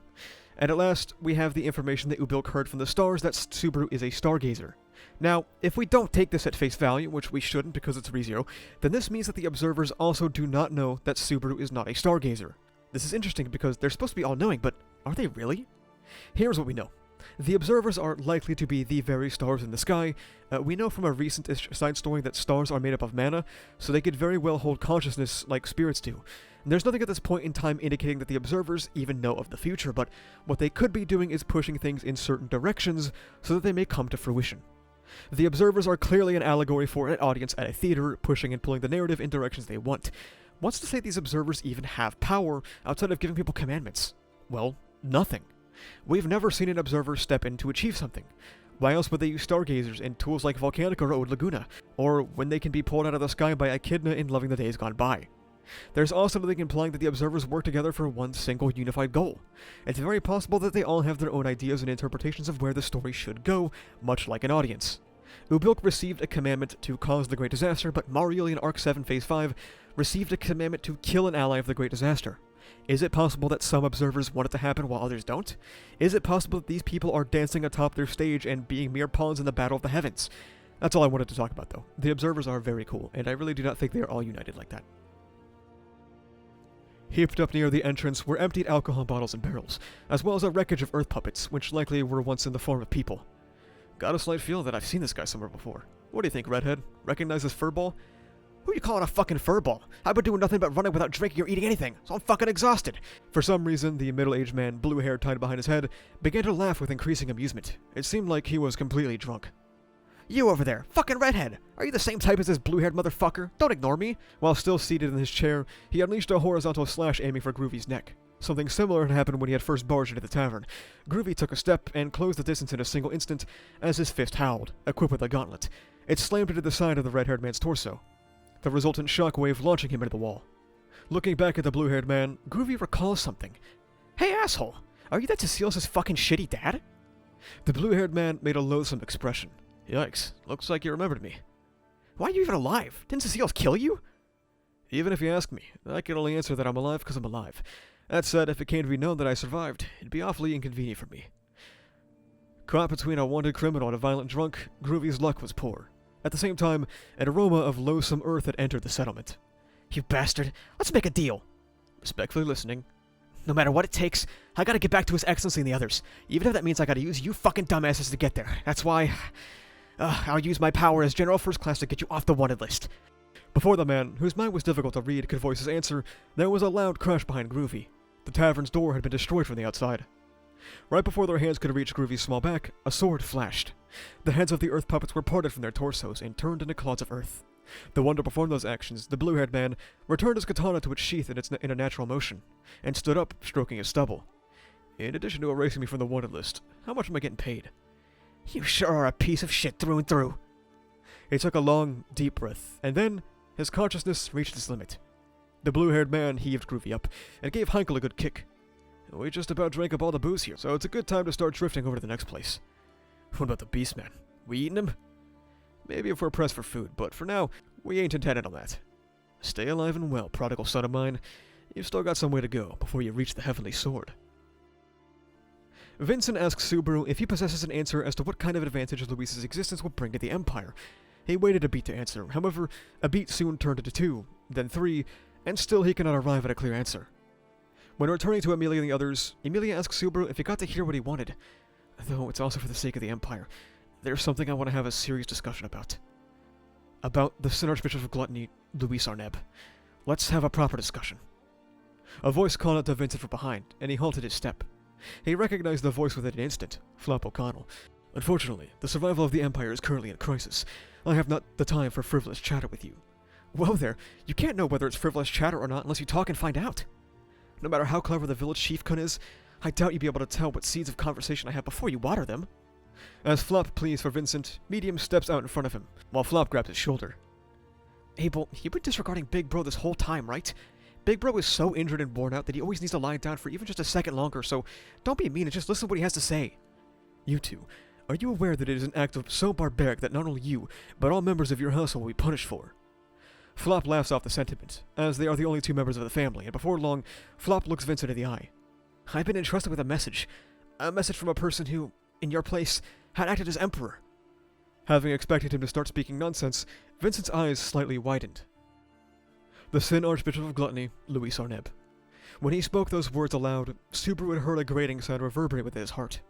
A: And at last, we have the information that Ubilk heard from the stars that Subaru is a stargazer. Now, if we don't take this at face value, which we shouldn't because it's ReZero, then this means that the observers also do not know that Subaru is not a stargazer. This is interesting because they're supposed to be all-knowing, but are they really? Here's what we know. The observers are likely to be the very stars in the sky. We know from a recent-ish side story that stars are made up of mana, so they could very well hold consciousness like spirits do. And there's nothing at this point in time indicating that the observers even know of the future, but what they could be doing is pushing things in certain directions so that they may come to fruition. The observers are clearly an allegory for an audience at a theater, pushing and pulling the narrative in directions they want. What's to say these observers even have power outside of giving people commandments? Well, nothing. We've never seen an observer step in to achieve something. Why else would they use stargazers and tools like Volcanica or Ode Laguna, or when they can be pulled out of the sky by Echidna in Loving the Days Gone By? There's also nothing implying that the observers work together for one single unified goal. It's very possible that they all have their own ideas and interpretations of where the story should go, much like an audience. Ubilk received a commandment to cause the Great Disaster, but Marioli in Arc 7 Phase 5 received a commandment to kill an ally of the Great Disaster. Is it possible that some observers want it to happen while others don't? Is it possible that these people are dancing atop their stage and being mere pawns in the battle of the heavens? That's all I wanted to talk about, though. The observers are very cool, and I really do not think they are all united like that. Heaped up near the entrance were emptied alcohol bottles and barrels, as well as a wreckage of earth puppets, which likely were once in the form of people. Got a slight feel that I've seen this guy somewhere before. What do you think, Redhead? Recognize this furball? Who you calling a fucking furball? I've been doing nothing but running without drinking or eating anything, so I'm fucking exhausted. For some reason, the middle-aged man, blue hair tied behind his head, began to laugh with increasing amusement. It seemed like he was completely drunk. You over there, fucking redhead! Are you the same type as this blue-haired motherfucker? Don't ignore me! While still seated in his chair, he unleashed a horizontal slash aiming for Groovy's neck. Something similar had happened when he had first barged into the tavern. Groovy took a step and closed the distance in a single instant as his fist howled, equipped with a gauntlet. It slammed into the side of the red-haired man's torso, the resultant shockwave launching him into the wall. Looking back at the blue-haired man, Groovy recalls something. Hey asshole! Are you that Cecilia's fucking shitty dad? The blue-haired man made a loathsome expression. Yikes, looks like you remembered me. Why are you even alive? Didn't Cecile kill you? Even if you ask me, I can only answer that I'm alive because I'm alive. That said, if it came to be known that I survived, it'd be awfully inconvenient for me. Caught between a wanted criminal and a violent drunk, Groovy's luck was poor. At the same time, an aroma of loathsome earth had entered the settlement.
B: You bastard, let's make a deal.
A: Respectfully listening.
B: No matter what it takes, I gotta get back to His Excellency and the others, even if that means I gotta use you fucking dumbasses to get there. That's why I'll use my power as General First Class to get you off the wanted list.
A: Before the man, whose mind was difficult to read, could voice his answer, there was a loud crash behind Groovy. The tavern's door had been destroyed from the outside. Right before their hands could reach Groovy's small back, a sword flashed. The heads of the earth puppets were parted from their torsos and turned into clods of earth. The one to perform those actions, the blue-haired man, returned his katana to its sheath in a natural motion, and stood up, stroking his stubble. In addition to erasing me from the wanted list, how much am I getting paid?
B: You sure are a piece of shit through and through.
A: He took a long, deep breath, and then his consciousness reached its limit. The blue-haired man heaved Groovy up, and gave Heinkel a good kick. We just about drank up all the booze here, so it's a good time to start drifting over to the next place. What about the beast man? We eating him? Maybe if we're pressed for food, but for now, we ain't intended on that. Stay alive and well, prodigal son of mine. You've still got some way to go before you reach the heavenly sword. Vincent asks Subaru if he possesses an answer as to what kind of advantage Louise's existence will bring to the Empire. He waited a beat to answer, however, a beat soon turned into 2, then 3, and still he cannot arrive at a clear answer. When returning to Amelia and the others, Amelia asks Subaru if he got to hear what he wanted. Though it's also for the sake of the Empire. There's something I want to have a serious discussion about. About the Sin Archbishop of Gluttony, Louise Arneb. Let's have a proper discussion. A voice called out to Vincent from behind, and he halted his step. He recognized the voice within an instant, Flop O'Connell. Unfortunately, the survival of the Empire is currently in crisis. I have not the time for frivolous chatter with you. Whoa there, you can't know whether it's frivolous chatter or not unless you talk and find out. No matter how clever the village chieftain is, I doubt you'd be able to tell what seeds of conversation I have before you water them. As Flop pleads for Vincent, Medium steps out in front of him, while Flop grabs his shoulder.
B: Abel, you've been disregarding Big Bro this whole time, right? Big Bro is so injured and worn out that he always needs to lie down for even just a second longer, so don't be mean and just listen to what he has to say. You two, are you aware that it is an act so barbaric that not only you, but all members of your household will be punished for? Flop laughs off the sentiment, as they are the only 2 members of the family, and before long, Flop looks Vincent in the eye. I've been entrusted with a message from a person who, in your place, had acted as emperor. Having expected him to start speaking nonsense, Vincent's eyes slightly widened. The Sin Archbishop of Gluttony, Louise Arneb. When he spoke those words aloud, Subaru had heard a grating sound reverberate within his heart.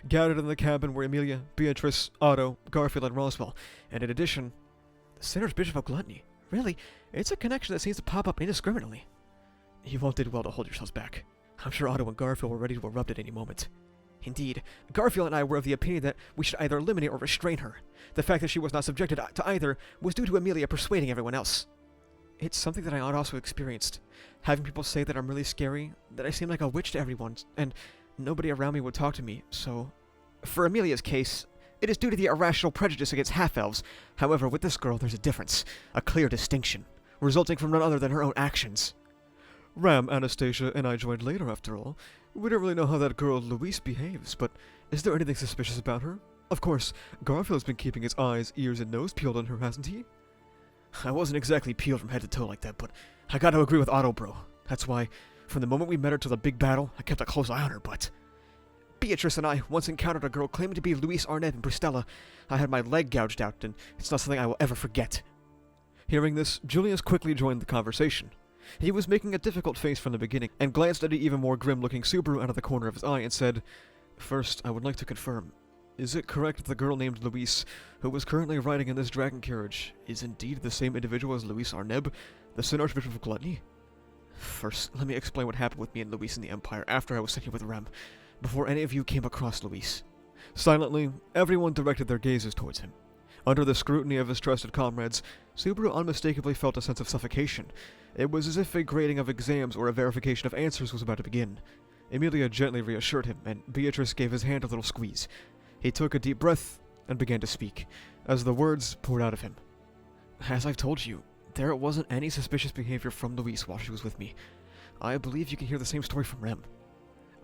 B: Gathered in the cabin were Amelia, Beatrice, Otto, Garfield, and Roswell, and in addition, the Sin Archbishop of Gluttony. Really, it's a connection that seems to pop up indiscriminately. You all did well to hold yourselves back. I'm sure Otto and Garfield were ready to erupt at any moment. Indeed, Garfield and I were of the opinion that we should either eliminate or restrain her. The fact that she was not subjected to either was due to Amelia persuading everyone else. It's something that I also experienced. Having people say that I'm really scary, that I seem like a witch to everyone, and nobody around me would talk to me, so... For Amelia's case, it is due to the irrational prejudice against half-elves. However, with this girl, there's a difference. A clear distinction, resulting from none other than her own actions. Ram, Anastasia, and I joined later, after all. We don't really know how that girl Louise behaves, but is there anything suspicious about her? Of course, Garfield's been keeping his eyes, ears, and nose peeled on her, hasn't he? I wasn't exactly peeled from head to toe like that, but I gotta agree with Otto, bro. That's why, from the moment we met her to the big battle, I kept a close eye on her, but... Beatrice and I once encountered a girl claiming to be Louise Arnett in Bristella. I had my leg gouged out, and it's not something I will ever forget. Hearing this, Julius quickly joined the conversation. He was making a difficult face from the beginning, and glanced at an even more grim-looking Subaru out of the corner of his eye and said, First, I would like to confirm. Is it correct that the girl named Louise, who was currently riding in this dragon carriage, is indeed the same individual as Louise Arneb, the Sin Archbishop of Gluttony? First, let me explain what happened with me and Louise in the Empire after I was sent here with Rem, before any of you came across Louise. Silently, everyone directed their gazes towards him. Under the scrutiny of his trusted comrades, Subaru unmistakably felt a sense of suffocation. It was as if a grading of exams or a verification of answers was about to begin. Amelia gently reassured him, and Beatrice gave his hand a little squeeze. He took a deep breath and began to speak, as the words poured out of him. As I've told you, there wasn't any suspicious behavior from Louise while she was with me. I believe you can hear the same story from Rem.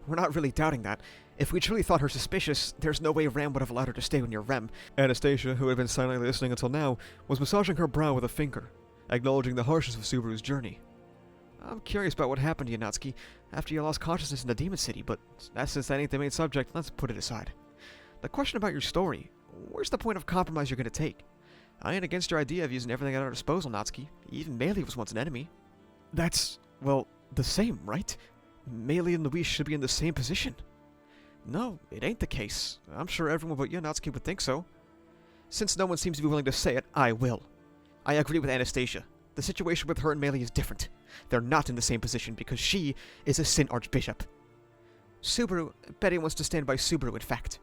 B: We're not really doubting that. If we truly thought her suspicious, there's no way Ram would have allowed her to stay near Rem. Anastasia, who had been silently listening until now, was massaging her brow with a finger, acknowledging the harshness of Subaru's journey. I'm curious about what happened to you, Natsuki, after you lost consciousness in the Demon City, but since that ain't the main subject, let's put it aside. The question about your story, where's the point of compromise you're gonna take? I ain't against your idea of using everything at our disposal, Natsuki. Even Melee was once an enemy. That's, well, the same, right? Melee and Louise should be in the same position. No, it ain't the case. I'm sure everyone but you, Natsuki, would think so. Since no one seems to be willing to say it, I will. I agree with Anastasia. The situation with her and Melee is different. They're not in the same position because she is a Sin Archbishop. Subaru, Betty wants to stand by Subaru, in fact.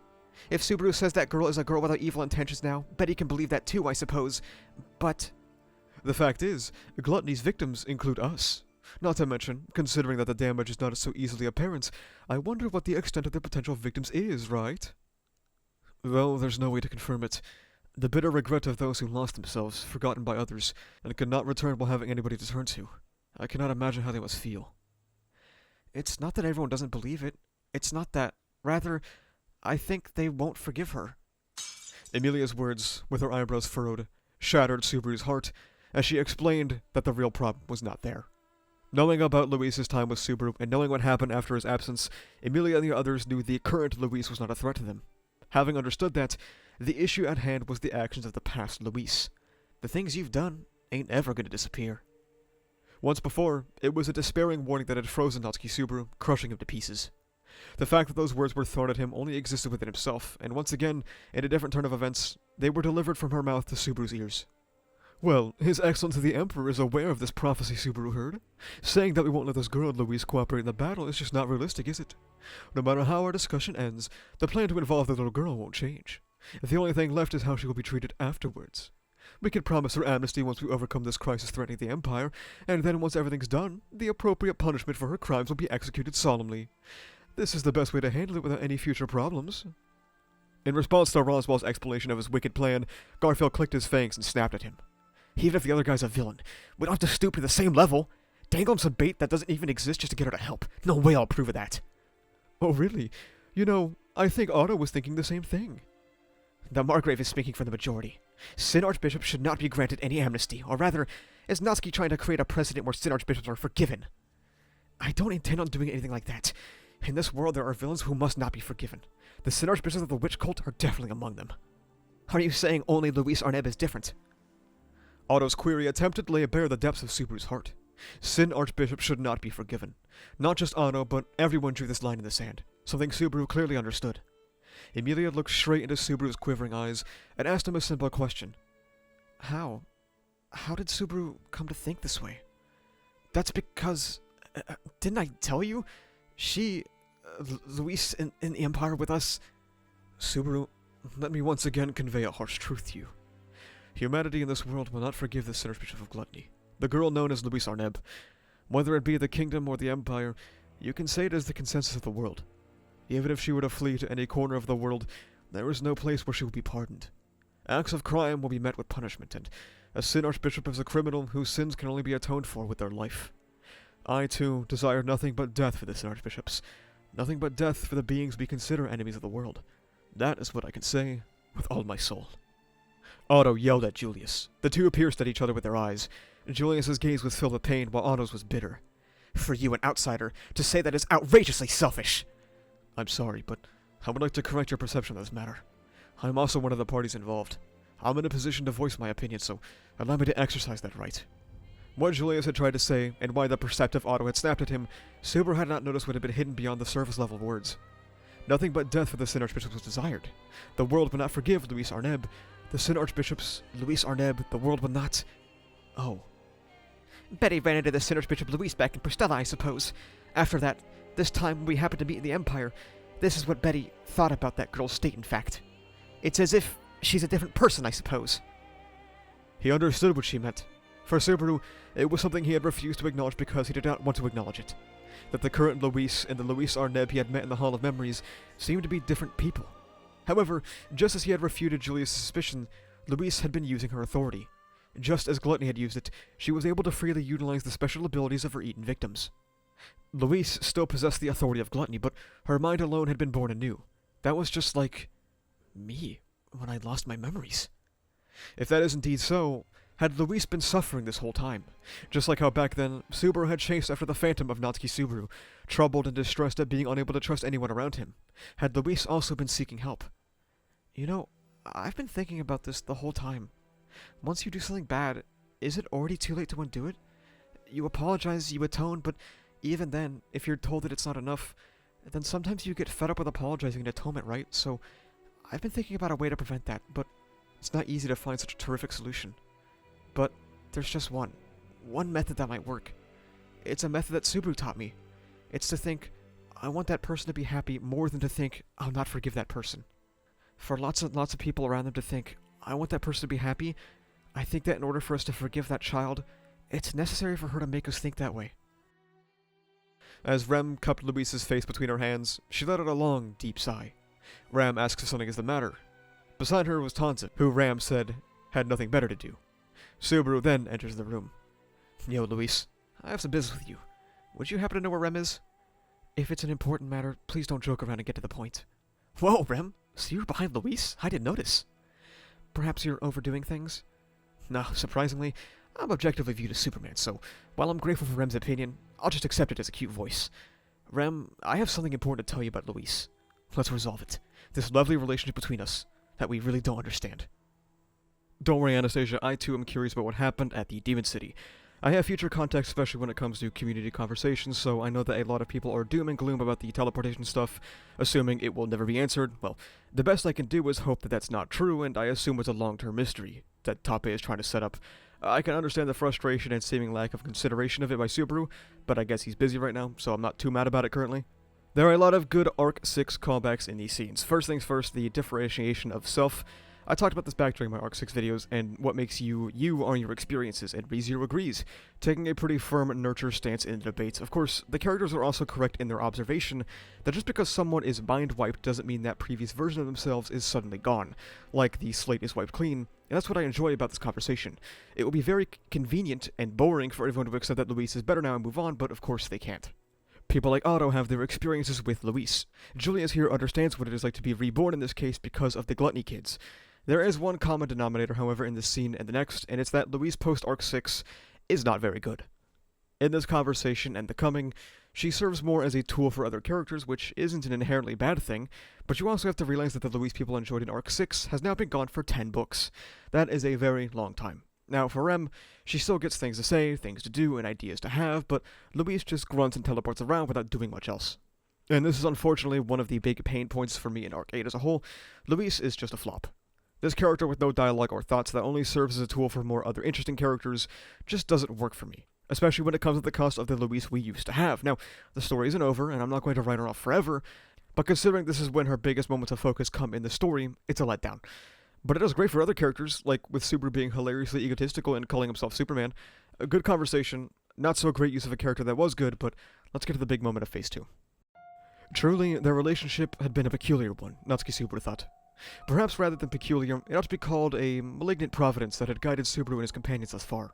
B: If Subaru says that girl is a girl without evil intentions now, Betty can believe that too, I suppose. But
A: The fact is, Gluttony's victims include us. Not to mention, considering that the damage is not so easily apparent, I wonder what the extent of the potential victims is, right? Though there's no way to confirm it. The bitter regret of those who lost themselves, forgotten by others, and could not return while having anybody to turn to. I cannot imagine how they must feel.
B: it's not that everyone doesn't believe it. It's not that. Rather, I think they won't forgive her.
A: Emilia's words, with her eyebrows furrowed, shattered Subaru's heart, as she explained that the real problem was not there. Knowing about Louise's time with Subaru, and knowing what happened after his absence, Emilia and the others knew the current Louise was not a threat to them. Having understood that, the issue at hand was the actions of the past Louise. The things you've done ain't ever going to disappear. Once before, it was a despairing warning that had frozen Natsuki Subaru, crushing him to pieces. The fact that those words were thrown at him only existed within himself, and once again, in a different turn of events, they were delivered from her mouth to Subaru's ears. Well, His Excellency the Emperor is aware of this prophecy, Subaru heard. Saying that we won't let this girl Louise cooperate in the battle is just not realistic, is it? No matter how our discussion ends, the plan to involve the little girl won't change. The only thing left is how she will be treated afterwards. We can promise her amnesty once we overcome this crisis threatening the Empire, and then once everything's done, the appropriate punishment for her crimes will be executed solemnly. This is the best way to handle it without any future problems. In response to Roswell's explanation of his wicked plan, Garfield clicked his fangs and snapped at him. Even if the other guy's a villain, we don't have to stoop to the same level. Dangle him some bait that doesn't even exist just to get her to help. No way I'll approve of that. Oh, really? You know, I think Otto was thinking the same thing. The Margrave is speaking for the majority. Sin Archbishops should not be granted any amnesty, or rather, is Natsuki trying to create a precedent where Sin Archbishops are forgiven? I don't intend on doing anything like that. In this world, there are villains who must not be forgiven. The Sin Archbishops of the Witch Cult are definitely among them. Are you saying only Louise Arneb is different? Otto's query attempted to lay bare the depths of Subaru's heart. Sin Archbishops should not be forgiven. Not just Otto, but everyone drew this line in the sand, something Subaru clearly understood. Emilia looked straight into Subaru's quivering eyes and asked him a simple question. How? How did Subaru come to think this way? That's because... didn't I tell you? She... Louise in the Empire with us... Subaru, let me once again convey a harsh truth to you. Humanity in this world will not forgive the Sin Archbishop of Gluttony, the girl known as Louise Arneb. Whether it be the kingdom or the empire, you can say it is the consensus of the world. Even if she were to flee to any corner of the world, there is no place where she will be pardoned. Acts of crime will be met with punishment, and a Sin Archbishop is a criminal whose sins can only be atoned for with their life. I, too, desire nothing but death for the Sin Archbishops, nothing but death for the beings we consider enemies of the world. That is what I can say with all my soul. Otto yelled at Julius. The two pierced at each other with their eyes. Julius's gaze was filled with pain, while Otto's was bitter. For you, an outsider, to say that is outrageously selfish! I'm sorry, but I would like to correct your perception of this matter. I am also one of the parties involved. I'm in a position to voice my opinion, so allow me to exercise that right. What Julius had tried to say, and why the perceptive Otto had snapped at him, Subaru had not noticed what had been hidden beyond the surface-level words. Nothing but death for the Sin Archbishops was desired. The world would not forgive Louise Arneb. The Sin Archbishops, Louise Arneb, the world would not... Oh. Betty ran into the Sin Archbishop Louise back in Pristella, I suppose. After that, this time when we happened to meet in the Empire, this is what Betty thought about that girl's state, in fact. It's as if she's a different person, I suppose. He understood what she meant. For Subaru, it was something he had refused to acknowledge because he did not want to acknowledge it. That the current Louise and the Louise Arneb he had met in the Hall of Memories seemed to be different people. However, just as he had refuted Julius' suspicion, Louise had been using her authority. Just as Gluttony had used it, she was able to freely utilize the special abilities of her eaten victims. Louise still possessed the authority of Gluttony, but her mind alone had been born anew. That was just like... me, when I lost my memories. If that is indeed so, Had Louise been suffering this whole time? Just like how back then, Subaru had chased after the phantom of Natsuki Subaru, troubled and distressed at being unable to trust anyone around him. Had Louise also been seeking help? You know, I've been thinking about this the whole time. Once you do something bad, is it already too late to undo it? You apologize, you atone, but even then, if you're told that it's not enough, then sometimes you get fed up with apologizing and atonement, right? So, I've been thinking about a way to prevent that, but it's not easy to find such a terrific solution. But there's just one method that might work. It's a method that Subaru taught me. It's to think, I want that person to be happy more than to think, I'll not forgive that person. For lots and lots of people around them to think, I want that person to be happy, I think that in order for us to forgive that child, it's necessary for her to make us think that way. As Rem cupped Louise's face between her hands, she let out a long, deep sigh. Ram asked if something is the matter. Beside her was Tanza, who Ram said had nothing better to do. Subaru then enters the room. Yo, Louise, I have some business with you. Would you happen to know where Rem is? If it's an important matter, please don't joke around and get to the point. Whoa, Rem, so you're behind Louise? I didn't notice. Perhaps you're overdoing things? No, surprisingly, I'm objectively viewed as Superman, so while I'm grateful for Rem's opinion, I'll just accept it as a cute voice. Rem, I have something important to tell you about Louise. Let's resolve it. This lovely relationship between us that we really don't understand. Don't worry, Anastasia, I too am curious about what happened at the Demon City. I have future context, especially when it comes to community conversations, so I know that a lot of people are doom and gloom about the teleportation stuff, assuming it will never be answered. Well, the best I can do is hope that that's not true, and I assume it's a long-term mystery that Tape is trying to set up. I can understand the frustration and seeming lack of consideration of it by Subaru, but I guess he's busy right now, so I'm not too mad about it currently. There are a lot of good Arc 6 callbacks in these scenes. First things first, the differentiation of self. I talked about this back during my Arc 6 videos, and what makes you are your experiences, and ReZero agrees, taking a pretty firm nurture stance in the debates. Of course, the characters are also correct in their observation that just because someone is mind-wiped doesn't mean that previous version of themselves is suddenly gone, like the slate is wiped clean, and that's what I enjoy about this conversation. It will be very convenient and boring for everyone to accept that Louise is better now and move on, but of course they can't. People like Otto have their experiences with Louise. Julius here understands what it is like to be reborn in this case because of the Gluttony kids. There is one common denominator, however, in this scene and the next, and it's that Louise post-Arc 6 is not very good. In this conversation and the coming, she serves more as a tool for other characters, which isn't an inherently bad thing, but you also have to realize that the Louise people enjoyed in Arc 6 has now been gone for 10 books. That is a very long time. Now, for Rem, she still gets things to say, things to do, and ideas to have, but Louise just grunts and teleports around without doing much else. And this is unfortunately one of the big pain points for me in Arc 8 as a whole. Louise is just a flop. This character with no dialogue or thoughts that only serves as a tool for more other interesting characters just doesn't work for me, especially when it comes at the cost of the Louise we used to have. Now, the story isn't over, and I'm not going to write her off forever, but considering this is when her biggest moments of focus come in the story, it's a letdown. But it is great for other characters, like with Subaru being hilariously egotistical and calling himself Superman. A good conversation, not so great use of a character that was good, but let's get to the big moment of Phase 2. Truly, their relationship had been a peculiar one, Natsuki Subaru thought. Perhaps rather than peculiar, it ought to be called a malignant providence that had guided Subaru and his companions thus far.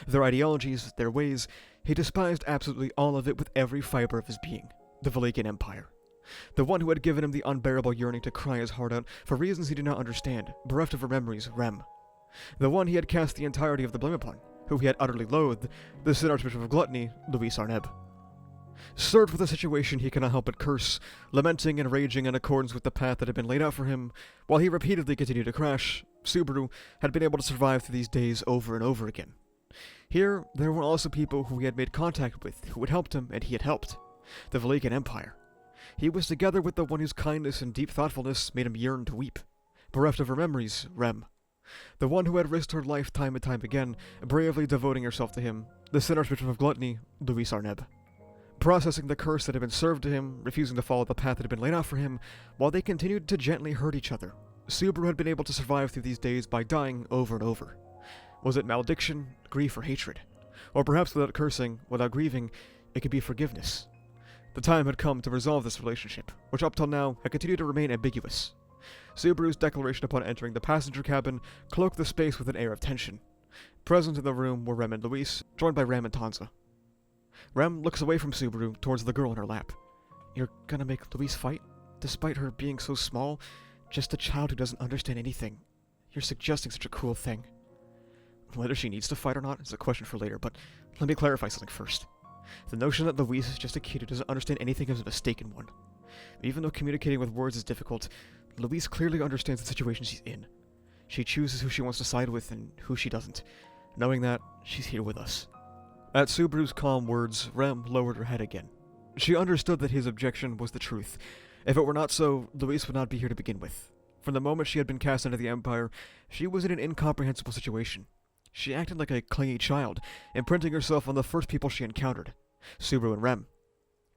A: Their ideologies, their ways, he despised absolutely all of it with every fiber of his being. The Valikian Empire. The one who had given him the unbearable yearning to cry his heart out for reasons he did not understand, bereft of her memories, Rem. The one he had cast the entirety of the blame upon, who he had utterly loathed, the Sin Archbishop of Gluttony, Louise Arneb. Stirred with the situation, he cannot help but curse, lamenting and raging in accordance with the path that had been laid out for him. While he repeatedly continued to crash, Subaru had been able to survive through these days over and over again. Here, there were also people who he had made contact with, who had helped him, and he had helped. The Valikian Empire. He was together with the one whose kindness and deep thoughtfulness made him yearn to weep. Bereft of her memories, Rem. The one who had risked her life time and time again, bravely devoting herself to him, the Sin Archbishop of Gluttony, Louise Arneb. Processing the curse that had been served to him, refusing to follow the path that had been laid out for him, while they continued to gently hurt each other. Subaru had been able to survive through these days by dying over and over. Was it malediction, grief, or hatred? Or perhaps without cursing, without grieving, it could be forgiveness. The time had come to resolve this relationship, which up till now had continued to remain ambiguous. Subaru's declaration upon entering the passenger cabin cloaked the space with an air of tension. Present in the room were Rem and Louise, joined by Rem and Tanza. Rem looks away from Subaru towards the girl in her lap. You're gonna make Louise fight? Despite her being so small, just a child who doesn't understand anything. You're suggesting such a cruel thing.
B: Whether she needs to fight or not is a question for later, but let me clarify something first. The notion that Louise is just a kid who doesn't understand anything is a mistaken one. Even though communicating with words is difficult, Louise clearly understands the situation she's in. She chooses who she wants to side with and who she doesn't. Knowing that, she's here with us. At Subaru's calm words, Rem lowered her head again. She understood that his objection was the truth. If it were not so, Louise would not be here to begin with. From the moment she had been cast into the Empire, she was in an incomprehensible situation. She acted like a clingy child, imprinting herself on the first people she encountered, Subaru and Rem.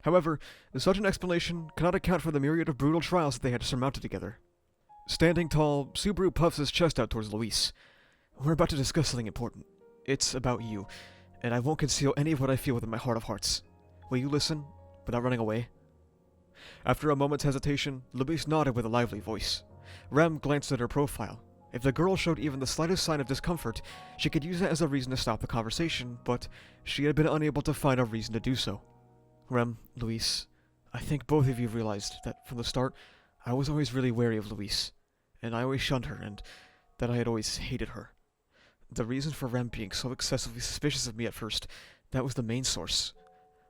B: However, such an explanation cannot account for the myriad of brutal trials that they had surmounted together. Standing tall, Subaru puffs his chest out towards Louise. We're about to discuss something important. It's about you, and I won't conceal any of what I feel within my heart of hearts. Will you listen, without running away? After a moment's hesitation, Louise nodded with a lively voice. Rem glanced at her profile. If the girl showed even the slightest sign of discomfort, she could use that as a reason to stop the conversation, but she had been unable to find a reason to do so. Rem, Louise, I think both of you realized that from the start, I was always really wary of Louise, and I always shunned her, and that I had always hated her. The reason for Rem being so excessively suspicious of me at first, that was the main source.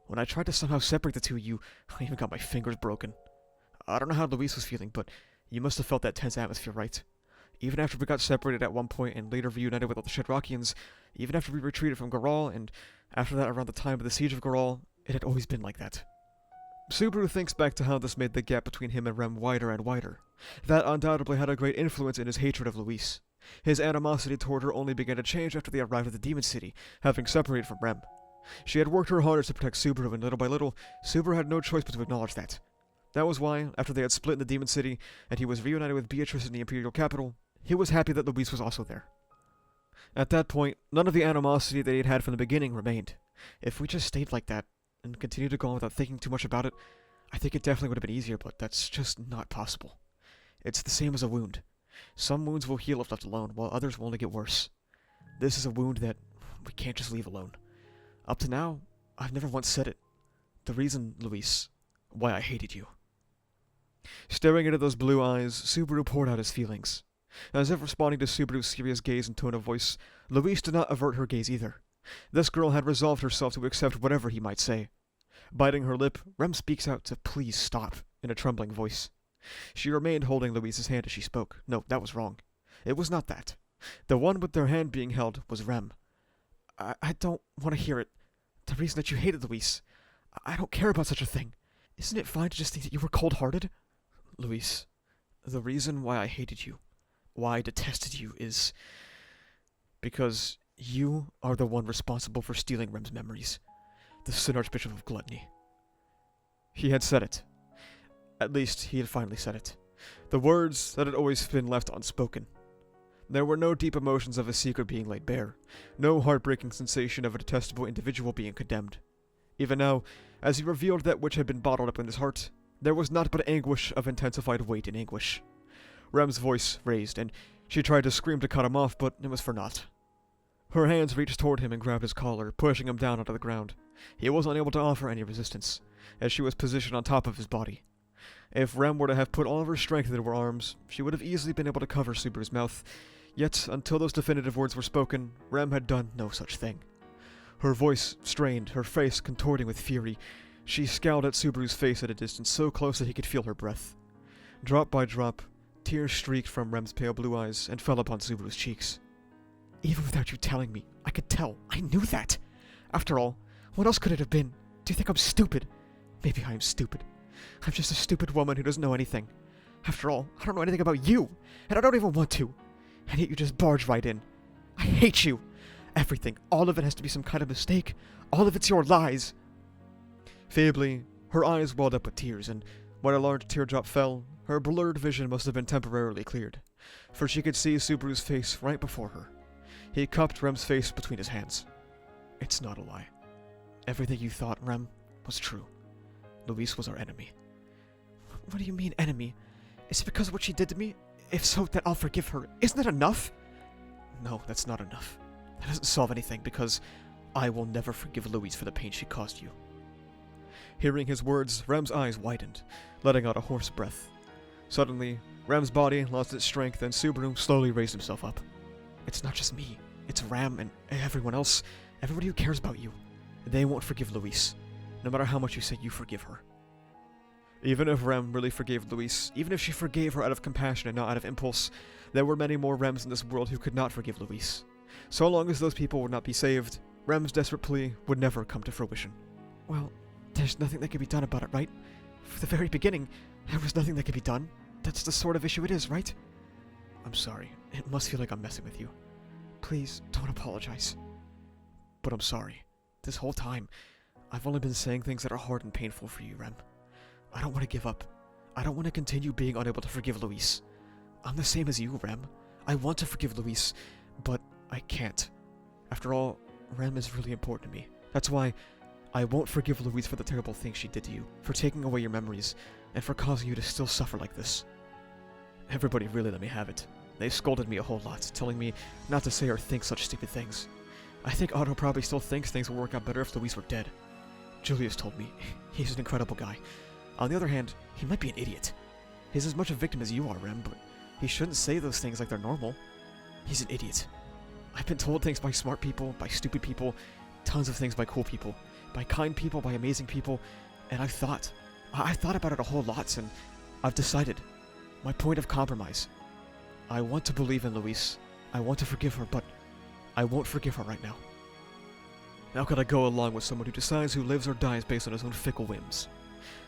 B: When I tried to somehow separate the two of you, I even got my fingers broken. I don't know how Louise was feeling, but you must have felt that tense atmosphere, right? Even after we got separated at one point and later reunited with all the Shedrakians, even after we retreated from Garal, and after that around the time of the Siege of Garal, it had always been like that. Subaru thinks back to how this made the gap between him and Rem wider and wider. That undoubtedly had a great influence in his hatred of Louise. His animosity toward her only began to change after they arrived at the Demon City, having separated from Rem. She had worked her hardest to protect Subaru, and little by little, Subaru had no choice but to acknowledge that. That was why, after they had split in the Demon City, and he was reunited with Beatrice in the Imperial Capital, he was happy that Louise was also there. At that point, none of the animosity that he had had from the beginning remained. If we just stayed like that, and continued to go on without thinking too much about it, I think it definitely would have been easier, but that's just not possible. It's the same as a wound. Some wounds will heal if left alone, while others will only get worse. This is a wound that we can't just leave alone. Up to now, I've never once said it. The reason, Louise, why I hated you. Staring into those blue eyes, Subaru poured out his feelings. As if responding to Subaru's serious gaze and tone of voice, Louise did not avert her gaze either. This girl had resolved herself to accept whatever he might say. Biting her lip, Rem speaks out to please stop, in a trembling voice. She remained holding Louise's hand as she spoke. No, that was wrong. It was not that. The one with their hand being held was Rem. I don't want to hear it. The reason that you hated Louise. I don't care about such a thing. Isn't it fine to just think that you were cold-hearted? Louise, the reason why I hated you, why I detested you, is because you are the one responsible for stealing Rem's memories. The Sin Archbishop of Gluttony. He had said it. At least, he had finally said it. The words that had always been left unspoken. There were no deep emotions of a secret being laid bare. No heartbreaking sensation of a detestable individual being condemned. Even now, as he revealed that which had been bottled up in his heart, there was naught but anguish of intensified weight and anguish. Rem's voice raised, and she tried to scream to cut him off, but it was for naught. Her hands reached toward him and grabbed his collar, pushing him down onto the ground. He was unable to offer any resistance, as she was positioned on top of his body. If Rem were to have put all of her strength into her arms, she would have easily been able to cover Subaru's mouth. Yet, until those definitive words were spoken, Rem had done no such thing. Her voice strained, her face contorting with fury. She scowled at Subaru's face at a distance so close that he could feel her breath. Drop by drop, tears streaked from Rem's pale blue eyes and fell upon Subaru's cheeks. Even without you telling me, I could tell. I knew that. After all, what else could it have been? Do you think I'm stupid? Maybe I am stupid. I'm just a stupid woman who doesn't know anything. After all, I don't know anything about you, and I don't even want to. And yet you just barge right in. I hate you. Everything, all of it has to be some kind of mistake. All of it's your lies. Feebly, her eyes welled up with tears, and when a large teardrop fell, her blurred vision must have been temporarily cleared, for she could see Subaru's face right before her. He cupped Rem's face between his hands. It's not a lie. Everything you thought, Rem, was true. Louise was our enemy. What do you mean, enemy? Is it because of what she did to me? If so, then I'll forgive her. Isn't that enough? No, that's not enough. That doesn't solve anything, because I will never forgive Louise for the pain she caused you. Hearing his words, Rem's eyes widened, letting out a hoarse breath. Suddenly, Rem's body lost its strength and Subaru slowly raised himself up. It's not just me. it's Ram and everyone else, everybody who cares about you. They won't forgive Louise, no matter how much you say you forgive her.
A: Even if Rem really forgave Louise, even if she forgave her out of compassion and not out of impulse, there were many more Rems in this world who could not forgive Louise. So long as those people would not be saved, Rem's desperate plea would never come to fruition.
B: Well, there's nothing that can be done about it, right? From the very beginning, there was nothing that could be done. That's the sort of issue it is, right?
A: I'm sorry. It must feel like I'm messing with you.
B: Please, don't apologize.
A: But I'm sorry. This whole time, I've only been saying things that are hard and painful for you, Rem. I don't want to give up. I don't want to continue being unable to forgive Louise. I'm the same as you, Rem. I want to forgive Louise, but I can't. After all, Rem is really important to me. That's why I won't forgive Louise for the terrible things she did to you, for taking away your memories, and for causing you to still suffer like this. Everybody really let me have it. They scolded me a whole lot, telling me not to say or think such stupid things. I think Otto probably still thinks things would work out better if Louise were dead. Julius told me. He's an incredible guy. On the other hand, he might be an idiot. He's as much a victim as you are, Rem, but he shouldn't say those things like they're normal. He's an idiot. I've been told things by smart people, by stupid people, tons of things by cool people, by kind people, by amazing people, and I've thought about it a whole lot, and I've decided. My point of compromise. I want to believe in Louise. I want to forgive her, but I won't forgive her right now. How could I go along with someone who decides who lives or dies based on his own fickle whims?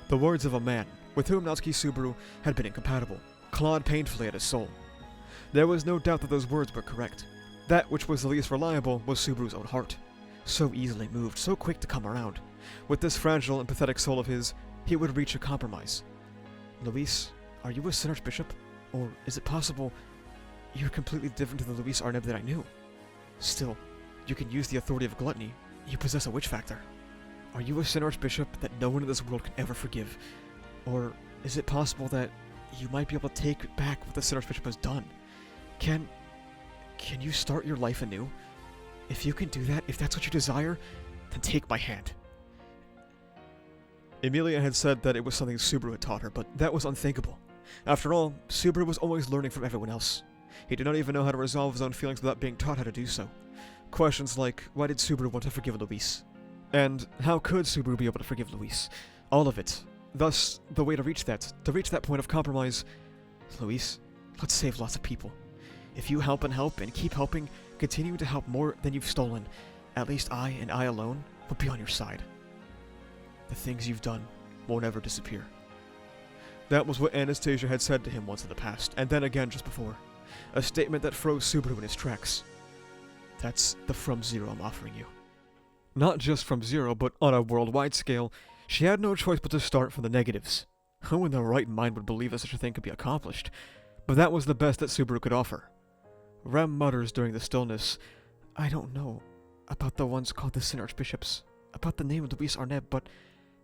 A: The words of a man with whom Natsuki Subaru had been incompatible clawed painfully at his soul. There was no doubt that those words were correct. That which was the least reliable was Subaru's own heart. So easily moved, so quick to come around. With this fragile and pathetic soul of his, he would reach a compromise. Louise, are you a Sin Archbishop? Or is it possible you're completely different to the Louise Arneb that I knew? Still, you can use the authority of gluttony. You possess a witch factor. Are you a Sin Archbishop that no one in this world can ever forgive? Or is it possible that you might be able to take back what the Sin Archbishop has done? Can you start your life anew? If you can do that, if that's what you desire, then take my hand. Emilia had said that it was something Subaru had taught her, but that was unthinkable. After all, Subaru was always learning from everyone else. He did not even know how to resolve his own feelings without being taught how to do so. Questions like, why did Subaru want to forgive Louise? And how could Subaru be able to forgive Louise? All of it. Thus, the way to reach that point of compromise, Louise, let's save lots of people. If you help and keep helping, continue to help more than you've stolen, at least I and I alone will be on your side. The things you've done won't ever disappear. That was what Anastasia had said to him once in the past, and then again just before. A statement that froze Subaru in his tracks. That's the From Zero I'm offering you. Not just from zero, but on a worldwide scale, she had no choice but to start from the negatives. Who in their right mind would believe that such a thing could be accomplished? But that was the best that Subaru could offer. Rem mutters during the stillness, I don't know about the ones called the Sin Archbishops, about the name of Louise Arneb, but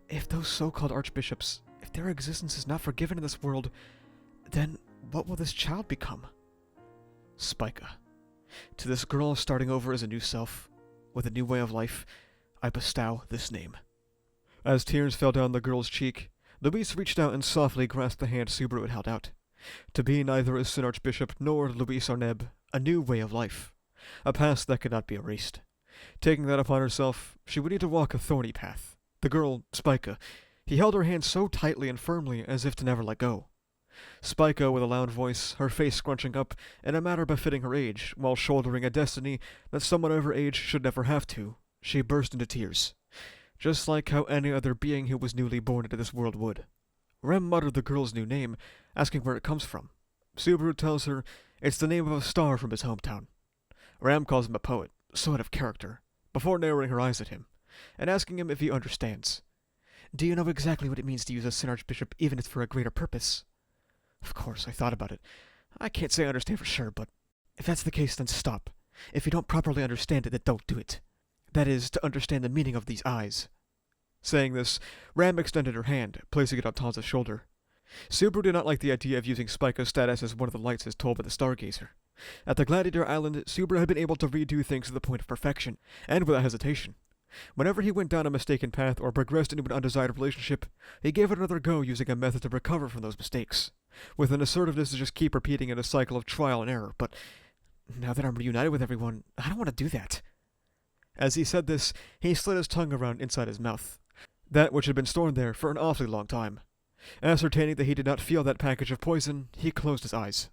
A: if those so-called archbishops, if their existence is not forgiven in this world, then what will this child become? Spica. To this girl starting over as a new self, with a new way of life, I bestow this name. As tears fell down the girl's cheek, Louise reached out and softly grasped the hand Subaru had held out. To be neither a Sin Archbishop nor Louise Arneb, a new way of life. A past that could not be erased. Taking that upon herself, she would need to walk a thorny path. The girl, Spica, he held her hand so tightly and firmly as if to never let go. Spica, with a loud voice, her face scrunching up, in a manner befitting her age, while shouldering a destiny that someone of her age should never have to, she burst into tears. Just like how any other being who was newly born into this world would. Rem muttered the girl's new name, asking where it comes from. Subaru tells her it's the name of a star from his hometown. Ram calls him a poet, so out of character, before narrowing her eyes at him, and asking him if he understands. Do you know exactly what it means to use a Sin Archbishop even if for a greater purpose? Of course, I thought about it. I can't say I understand for sure, but if that's the case, then stop. If you don't properly understand it, then don't do it. That is, to understand the meaning of these eyes. Saying this, Ram extended her hand, placing it on Tanza's shoulder. Subaru did not like the idea of using Spica's status as one of the lights as told by the Stargazer. At the Gladiator Island, Subaru had been able to redo things to the point of perfection, and without hesitation. Whenever he went down a mistaken path or progressed into an undesired relationship, he gave it another go using a method to recover from those mistakes, with an assertiveness to just keep repeating in a cycle of trial and error, but
B: now that I'm reunited with everyone, I don't want to do that.
A: As he said this, he slid his tongue around inside his mouth, that which had been stored there for an awfully long time. Ascertaining that he did not feel that package of poison, he closed his eyes.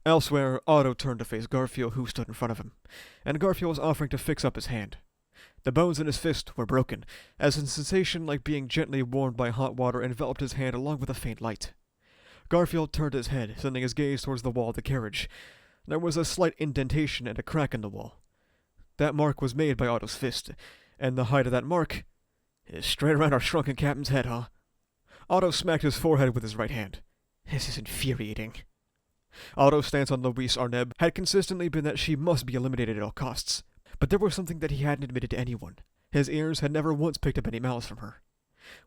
A: Elsewhere, Otto turned to face Garfield, who stood in front of him, and Garfield was offering to fix up his hand. The bones in his fist were broken, as a sensation like being gently warmed by hot water enveloped his hand along with a faint light. Garfield turned his head, sending his gaze towards the wall of the carriage. There was a slight indentation and a crack in the wall. That mark was made by Otto's fist, and the height of that mark is straight around our shrunken captain's head, huh? Otto smacked his forehead with his right hand.
B: This is infuriating.
A: Otto's stance on Louise Arneb had consistently been that she must be eliminated at all costs, but there was something that he hadn't admitted to anyone. His ears had never once picked up any malice from her.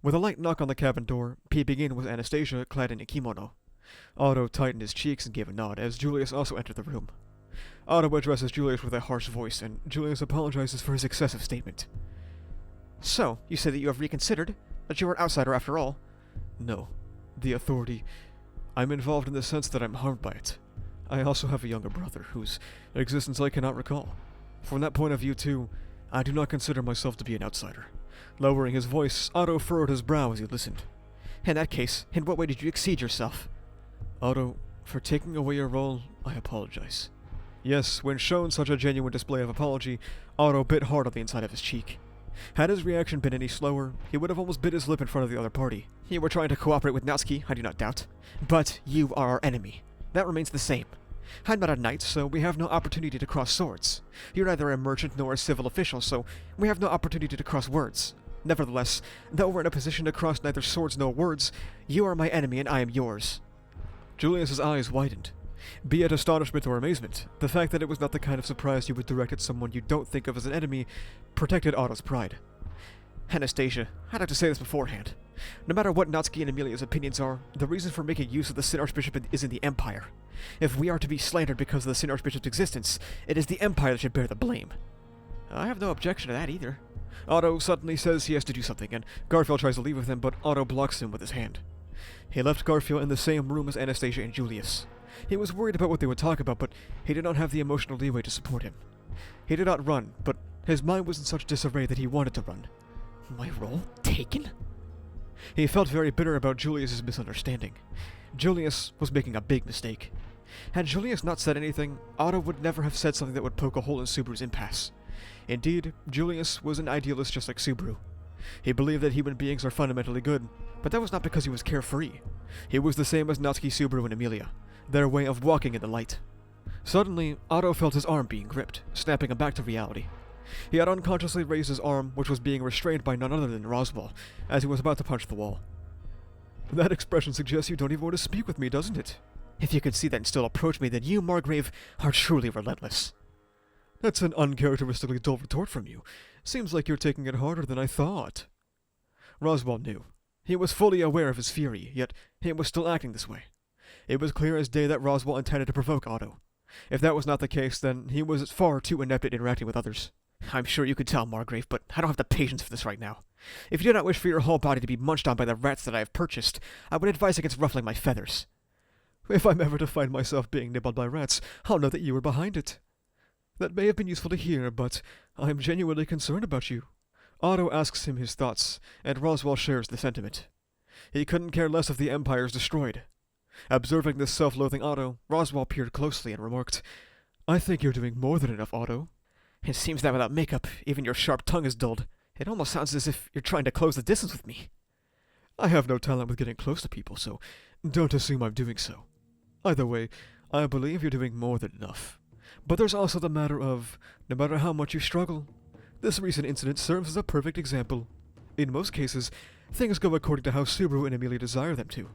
A: With a light knock on the cabin door, peeping in was Anastasia, clad in a kimono. Otto tightened his cheeks and gave a nod, as Julius also entered the room. Otto addresses Julius with a harsh voice, and Julius apologizes for his excessive statement.
B: So, you say that you have reconsidered? That you are an outsider after all?
A: No. The authority. I'm involved in the sense that I'm harmed by it. I also have a younger brother, whose existence I cannot recall. From that point of view, too, I do not consider myself to be an outsider. Lowering his voice, Otto furrowed his brow as he listened.
B: In that case, in what way did you exceed yourself?
A: Otto, for taking away your role, I apologize. Yes, when shown such a genuine display of apology, Otto bit hard on the inside of his cheek. Had his reaction been any slower, he would have almost bit his lip in front of the other party.
B: You were trying to cooperate with Natsuki, I do not doubt. But you are our enemy. That remains the same. I'm not a knight, so we have no opportunity to cross swords. You're neither a merchant nor a civil official, so we have no opportunity to cross words. Nevertheless, though we're in a position to cross neither swords nor words, you are my enemy and I am yours.
A: Julius's eyes widened. Be it astonishment or amazement, the fact that it was not the kind of surprise you would direct at someone you don't think of as an enemy protected Otto's pride.
B: Anastasia, I'd like to say this beforehand. No matter what Natsuki and Emilia's opinions are, the reason for making use of the Sin Archbishop is in the Empire. If we are to be slandered because of the Sin Archbishop's existence, it is the Empire that should bear the blame.
A: I have no objection to that either. Otto suddenly says he has to do something, and Garfield tries to leave with him, but Otto blocks him with his hand. He left Garfield in the same room as Anastasia and Julius. He was worried about what they would talk about, but he did not have the emotional leeway to support him. He did not run, but his mind was in such disarray that he wanted to run.
B: My role taken?
A: He felt very bitter about Julius's misunderstanding. Julius was making a big mistake. Had Julius not said anything, Otto would never have said something that would poke a hole in Subaru's impasse. Indeed, Julius was an idealist just like Subaru. He believed that human beings are fundamentally good, but that was not because he was carefree. He was the same as Natsuki, Subaru, and Emilia, their way of walking in the light. Suddenly, Otto felt his arm being gripped, snapping him back to reality. He had unconsciously raised his arm, which was being restrained by none other than Roswell, as he was about to punch the wall. That expression suggests you don't even want to speak with me, doesn't it?
B: If you could see that and still approach me, then you, Margrave, are truly relentless.
A: That's an uncharacteristically dull retort from you. Seems like you're taking it harder than I thought. Roswell knew. He was fully aware of his fury, yet he was still acting this way. It was clear as day that Roswell intended to provoke Otto. If that was not the case, then he was far too inept at interacting with others.
B: I'm sure you could tell, Margrave, but I don't have the patience for this right now. If you do not wish for your whole body to be munched on by the rats that I have purchased, I would advise against ruffling my feathers.
A: If I'm ever to find myself being nibbled by rats, I'll know that you were behind it. That may have been useful to hear, but I'm genuinely concerned about you. Otto asks him his thoughts, and Roswell shares the sentiment. He couldn't care less if the Empire is destroyed. Observing this self-loathing Otto, Roswell peered closely and remarked, I think you're doing more than enough, Otto.
B: It seems that without makeup, even your sharp tongue is dulled. It almost sounds as if you're trying to close the distance with me.
A: I have no talent with getting close to people, so don't assume I'm doing so. Either way, I believe you're doing more than enough. But there's also the matter of, no matter how much you struggle, this recent incident serves as a perfect example. In most cases, things go according to how Subaru and Emilia desire them to.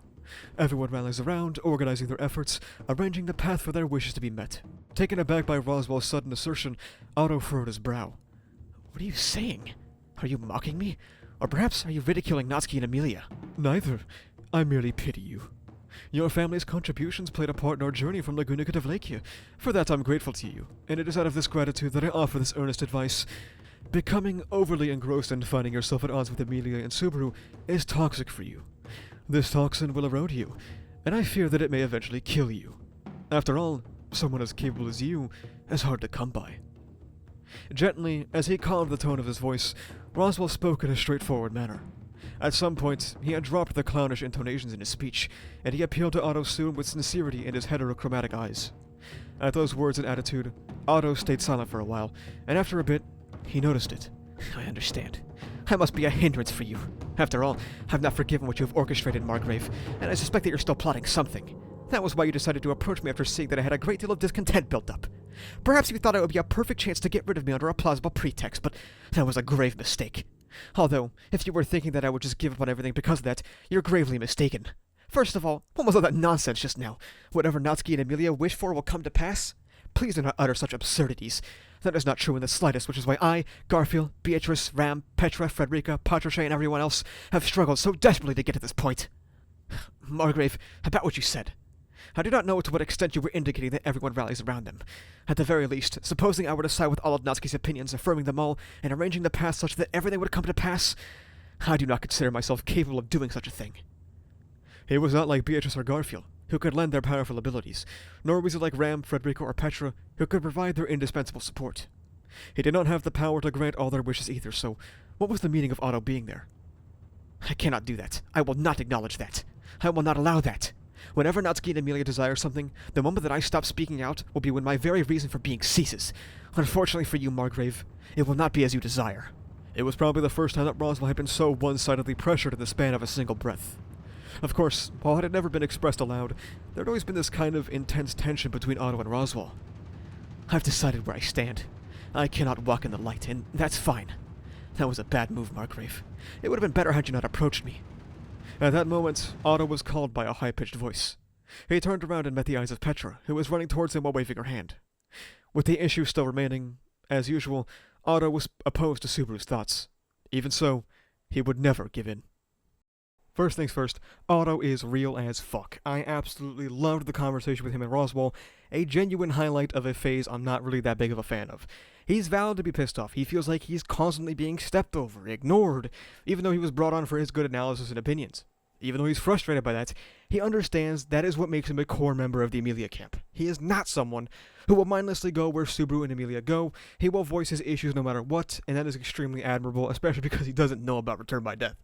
A: Everyone rallies around, organizing their efforts, arranging the path for their wishes to be met. Taken aback by Roswell's sudden assertion, Otto furrowed his brow.
B: What are you saying? Are you mocking me? Or perhaps are you ridiculing Natsuki and Emilia?
A: Neither. I merely pity you. Your family's contributions played a part in our journey from Laguna to Davlekia. For that I'm grateful to you, and it is out of this gratitude that I offer this earnest advice. Becoming overly engrossed in finding yourself at odds with Emilia and Subaru is toxic for you. This toxin will erode you, and I fear that it may eventually kill you. After all, someone as capable as you is hard to come by. Gently, as he calmed the tone of his voice, Roswell spoke in a straightforward manner. At some point, he had dropped the clownish intonations in his speech, and he appealed to Otto soon with sincerity in his heterochromatic eyes. At those words and attitude, Otto stayed silent for a while, and after a bit, he noticed it.
B: I understand. I must be a hindrance for you. After all, I've not forgiven what you have orchestrated, Margrave, and I suspect that you're still plotting something. That was why you decided to approach me after seeing that I had a great deal of discontent built up. Perhaps you thought it would be a perfect chance to get rid of me under a plausible pretext, but that was a grave mistake. Although, if you were thinking that I would just give up on everything because of that, you're gravely mistaken. First of all, what was all that nonsense just now? Whatever Natsuki and Emilia wish for will come to pass? Please do not utter such absurdities. That is not true in the slightest, which is why I, Garfield, Beatrice, Ram, Petra, Frederica, Patricia, and everyone else have struggled so desperately to get to this point. Margrave, about what you said. I do not know to what extent you were indicating that everyone rallies around them. At the very least, supposing I were to side with all of Natsuki's opinions, affirming them all, and arranging the past such that everything would come to pass, I do not consider myself capable of doing such a thing. He was not like Beatrice or Garfield, who could lend their powerful abilities, nor was he like Ram, Frederica, or Petra, who could provide their indispensable support. He did not have the power to grant all their wishes either, so what was the meaning of Otto being there? I cannot do that. I will not acknowledge that. I will not allow that. Whenever Natsuki and Emilia desire something, the moment that I stop speaking out will be when my very reason for being ceases. Unfortunately for you, Margrave, it will not be as you desire. It was probably the first time that Roswell had been so one-sidedly pressured in the span of a single breath. Of course, while it had never been expressed aloud, there had always been this kind of intense tension between Otto and Roswell. I've decided where I stand. I cannot walk in the light, and that's fine. That was a bad move, Margrave. It would have been better had you not approached me. At that moment, Otto was called by a high-pitched voice. He turned around and met the eyes of Petra, who was running towards him while waving her hand. With the issue still remaining, as usual, Otto was opposed to Subaru's thoughts. Even so, he would never give in. First things first, Otto is real as fuck. I absolutely loved the conversation with him and Roswell, a genuine highlight of a phase I'm not really that big of a fan of. He's valid to be pissed off. He feels like he's constantly being stepped over, ignored, even though he was brought on for his good analysis and opinions. Even though he's frustrated by that, he understands that is what makes him a core member of the Emilia camp. He is not someone who will mindlessly go where Subaru and Emilia go. He will voice his issues no matter what, and that is extremely admirable, especially because he doesn't know about Return by Death.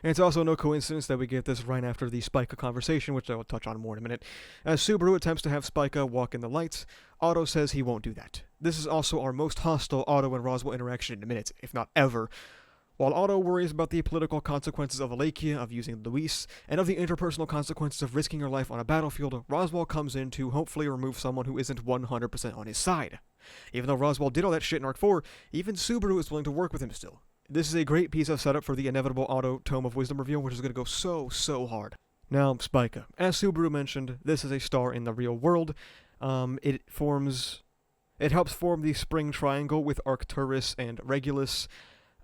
B: And it's also no coincidence that we get this right after the Spica conversation, which I will touch on more in a minute. As Subaru attempts to have Spica walk in the lights, Otto says he won't do that. This is also our most hostile Otto and Roswell interaction in a minute, if not ever. While Otto worries about the political consequences of Alakia, of using Louise, and of the interpersonal consequences of risking your life on a battlefield, Roswell comes in to hopefully remove someone who isn't 100% on his side. Even though Roswell did all that shit in Arc 4, even Subaru is willing to work with him still. This is a great piece of setup for the inevitable Otto Tome of Wisdom reveal, which is going to go so hard. Now, Spica. As Subaru mentioned, this is a star in the real world. It helps form the spring triangle with Arcturus and Regulus.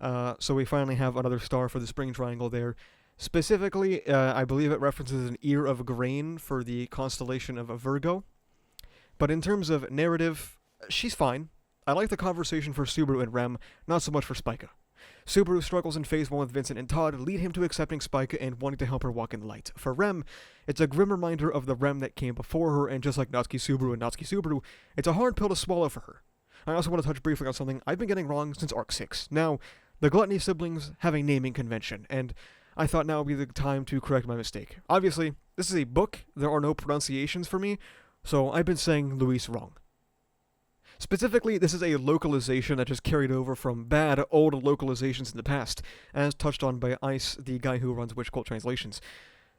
B: So we finally have another star for the spring triangle there. Specifically, I believe it references an ear of grain for the constellation of Virgo. But in terms of narrative, she's fine. I like the conversation for Subaru and Rem, not so much for Spica. Subaru struggles in Phase 1 with Vincent and Todd, lead him to accepting Spica and wanting to help her walk in the light. For Rem, it's a grim reminder of the Rem that came before her, and just like Natsuki Subaru and Natsuki Subaru, it's a hard pill to swallow for her. I also want to touch briefly on something I've been getting wrong since Arc 6. Now, the Gluttony siblings have a naming convention, and I thought now would be the time to correct my mistake. Obviously, this is a book, there are no pronunciations for me, so I've been saying Louise wrong. Specifically, this is a localization that just carried over from bad old localizations in the past, as touched on by Ice, the guy who runs Witch Cult Translations.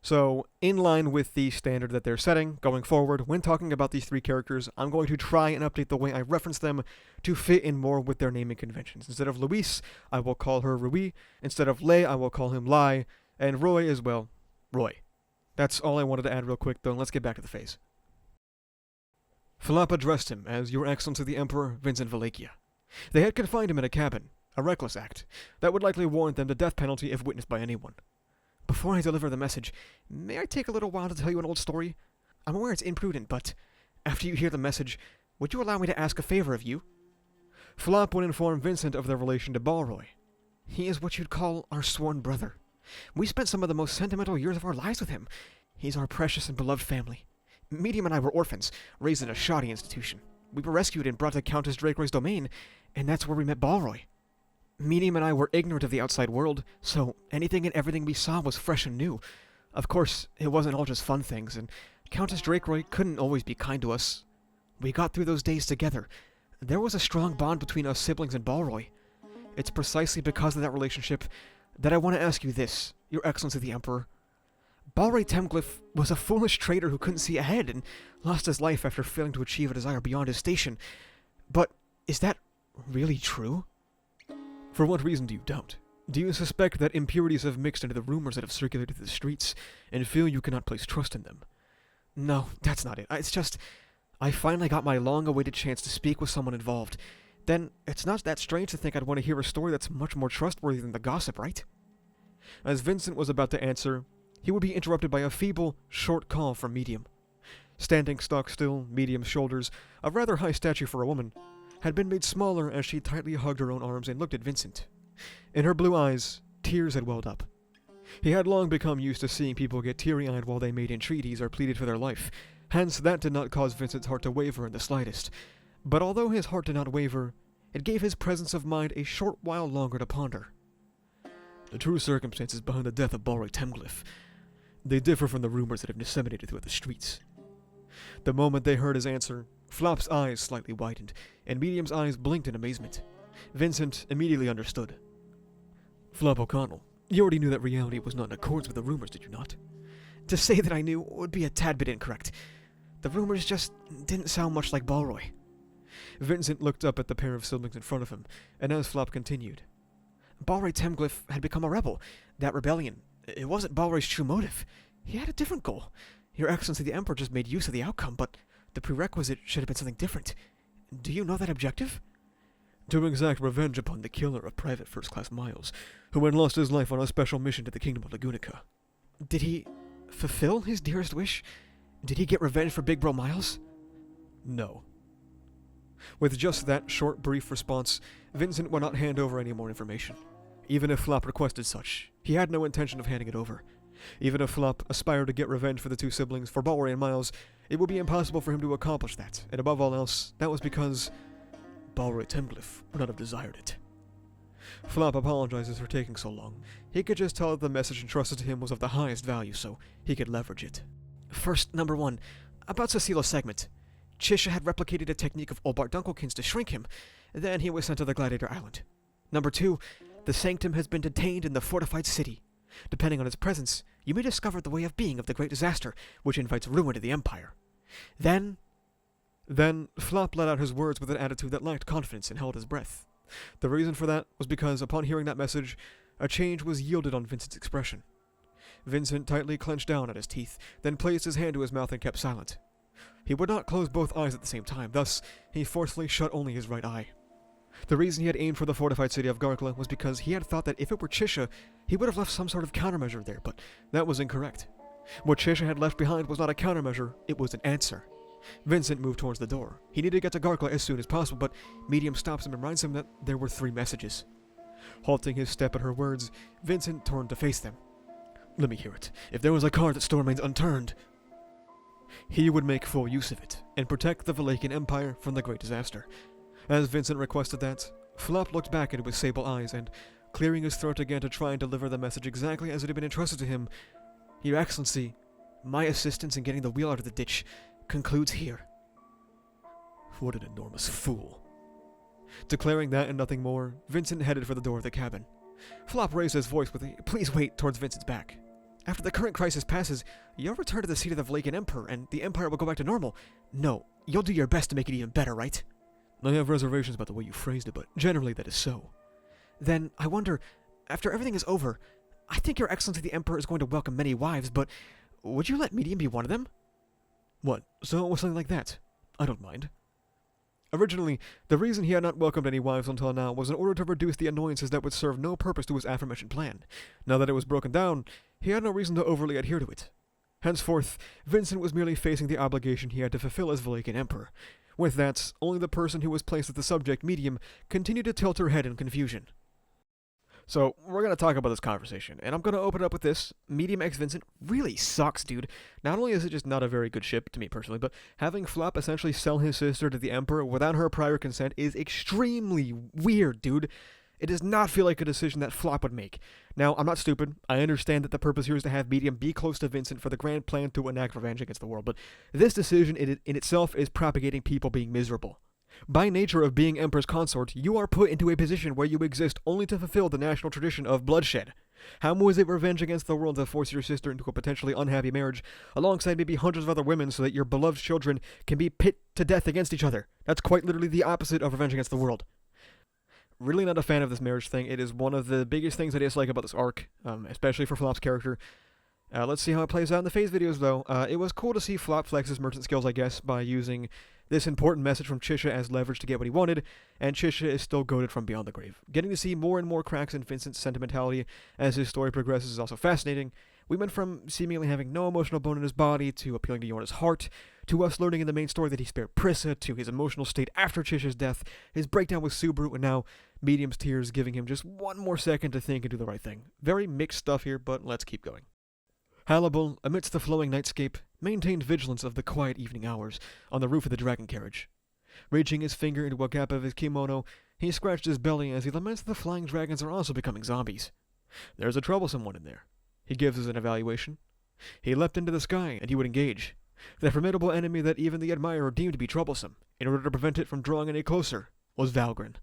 B: So, in line with the standard that they're setting, going forward, when talking about these three characters, I'm going to try and update the way I reference them to fit in more with their naming conventions. Instead of Louise, I will call her Rui. Instead of Lei, I will call him Lai. And Roy as well, Roy. That's all I wanted to add real quick, though, and let's get back to the phase. Philip addressed him as Your Excellency the Emperor Vincent Valakia. They had confined him in a cabin, a reckless act, that would likely warrant them the death penalty if witnessed by anyone. Before I deliver the message, may I take a little while to tell you an old story? I'm aware it's imprudent, but after you hear the message, would you allow me to ask a favor of you? Philip would inform Vincent of their relation to Balroy. He is what you'd call our sworn brother. We spent some of the most sentimental years of our lives with him. He's our precious and beloved family. Medium and I were orphans, raised in a shoddy institution. We were rescued and brought to Countess Drakeroy's domain, and that's where we met Balroy. Medium and I were ignorant of the outside world, so anything and everything we saw was fresh and new. Of course, it wasn't all just fun things, and Countess Drakeroy couldn't always be kind to us. We got through those days together. There was a strong bond between us siblings and Balroy. It's precisely because of that relationship that I want to ask you this, Your Excellency the Emperor. Balroy Temglyph was a foolish traitor who couldn't see ahead and lost his life after failing to achieve a desire beyond his station. But is that really true?
A: For what reason do you doubt? Do you suspect that impurities have mixed into the rumors that have circulated through the streets, and feel you cannot place trust in them?
B: No, that's not it. It's just, I finally got my long-awaited chance to speak with someone involved. Then it's not that strange to think I'd want to hear a story that's much more trustworthy than the gossip, right?
A: As Vincent was about to answer, he would be interrupted by a feeble, short call from Medium. Standing stock still, Medium's shoulders, a rather high stature for a woman, had been made smaller as she tightly hugged her own arms and looked at Vincent. In her blue eyes, tears had welled up. He had long become used to seeing people get teary-eyed while they made entreaties or pleaded for their life, hence that did not cause Vincent's heart to waver in the slightest. But although his heart did not waver, it gave his presence of mind a short while longer to ponder. The true circumstances behind the death of Balroy Temglyph, they differ from the rumors that have disseminated throughout the streets. The moment they heard his answer, Flop's eyes slightly widened, and Medium's eyes blinked in amazement. Vincent immediately understood. Flop O'Connell, you already knew that reality was not in accordance with the rumors, did you not?
B: To say that I knew would be a tad bit incorrect. The rumors just didn't sound much like Balroy.
A: Vincent looked up at the pair of siblings in front of him, and as Flop continued.
B: Balroy Temglyph had become a rebel. That rebellion, it wasn't Balroy's true motive. He had a different goal. Your Excellency the Emperor just made use of the outcome, but the prerequisite should have been something different. Do you know that objective?
A: To exact revenge upon the killer of Private First Class Miles, who had lost his life on a special mission to the Kingdom of Lagunica.
B: Did he fulfill his dearest wish? Did he get revenge for Big Bro Miles?
A: No. With just that short, brief response, Vincent would not hand over any more information. Even if Flop requested such, he had no intention of handing it over. Even if Flop aspired to get revenge for the two siblings, for Balroy and Miles, it would be impossible for him to accomplish that, and above all else, that was because Balroy Temglyph would not have desired it. Flop apologizes for taking so long. He could just tell that the message entrusted to him was of the highest value, so he could leverage it.
B: First, number one, about Cecilo's segment. Chisha had replicated a technique of Olbart Dunkelkin's to shrink him. Then he was sent to the Gladiator Island. Number two, the Sanctum has been detained in the fortified city. Depending on its presence, you may discover the way of being of the Great Disaster, which invites ruin to the Empire. Then
A: Flop let out his words with an attitude that lacked confidence and held his breath. The reason for that was because, upon hearing that message, a change was yielded on Vincent's expression. Vincent tightly clenched down at his teeth, then placed his hand to his mouth and kept silent. He would not close both eyes at the same time, thus he forcefully shut only his right eye. The reason he had aimed for the fortified city of Garkla was because he had thought that if it were Chisha, he would have left some sort of countermeasure there, but that was incorrect. What Chisha had left behind was not a countermeasure, it was an answer. Vincent moved towards the door. He needed to get to Garkla as soon as possible, but Medium stops him and reminds him that there were 3 messages. Halting his step at her words, Vincent turned to face them. Let me hear it. If there was a card that still remains unturned, he would make full use of it, and protect the Valachian Empire from the Great Disaster. As Vincent requested that, Flop looked back into his sable eyes, and, clearing his throat again to try and deliver the message exactly as it had been entrusted to him, Your Excellency, my assistance in getting the wheel out of the ditch concludes here. What an enormous fool. Declaring that and nothing more, Vincent headed for the door of the cabin. Flop raised his voice with a "Please wait" towards Vincent's back. After the current crisis passes, you'll return to the seat of the Valachian Emperor, and the Empire will go back to normal. No, you'll do your best to make it even better, right? I have reservations about the way you phrased it, but generally that is so. Then, I wonder, after everything is over, I think Your Excellency the Emperor is going to welcome many wives, but would you let Medium be one of them? What, so it was something like that? I don't mind. Originally, the reason he had not welcomed any wives until now was in order to reduce the annoyances that would serve no purpose to his aforementioned plan. Now that it was broken down, he had no reason to overly adhere to it. Henceforth, Vincent was merely facing the obligation he had to fulfill as Valachian Emperor. With that, only the person who was placed as the subject, Medium, continued to tilt her head in confusion.
B: So, we're going to talk about this conversation, and I'm going to open it up with this. Medium X Vincent really sucks, dude. Not only is it just not a very good ship, to me personally, but having Flop essentially sell his sister to the Emperor without her prior consent is extremely weird, dude. It does not feel like a decision that Flop would make. Now, I'm not stupid. I understand that the purpose here is to have Medium be close to Vincent for the grand plan to enact revenge against the world, but this decision in itself is propagating people being miserable. By nature of being Emperor's consort, you are put into a position where you exist only to fulfill the national tradition of bloodshed. How was it revenge against the world to force your sister into a potentially unhappy marriage, alongside maybe hundreds of other women so that your beloved children can be pit to death against each other? That's quite literally the opposite of revenge against the world. Really not a fan of this marriage thing. It is one of the biggest things I dislike about this arc, especially for Flop's character. Let's see how it plays out in the phase videos, though. It was cool to see Flop flex his merchant skills, I guess, by using this important message from Chisha as leverage to get what he wanted, and Chisha is still goaded from beyond the grave. Getting to see more and more cracks in Vincent's sentimentality as his story progresses is also fascinating. We went from seemingly having no emotional bone in his body, to appealing to Yorna's heart, to us learning in the main story that he spared Prissa, to his emotional state after Chisha's death, his breakdown with Subaru, and now Medium's tears giving him just one more second to think and do the right thing. Very mixed stuff here, but let's keep going. Hannibal, amidst the flowing nightscape, maintained vigilance of the quiet evening hours on the roof of the dragon carriage. Reaching his finger into a gap of his kimono, he scratched his belly as he laments that the flying dragons are also becoming zombies. There's a troublesome one in there. He gives us an evaluation. He leapt into the sky, and he would engage. The formidable enemy that even the admirer deemed to be troublesome, in order to prevent it from drawing any closer, was Valgren.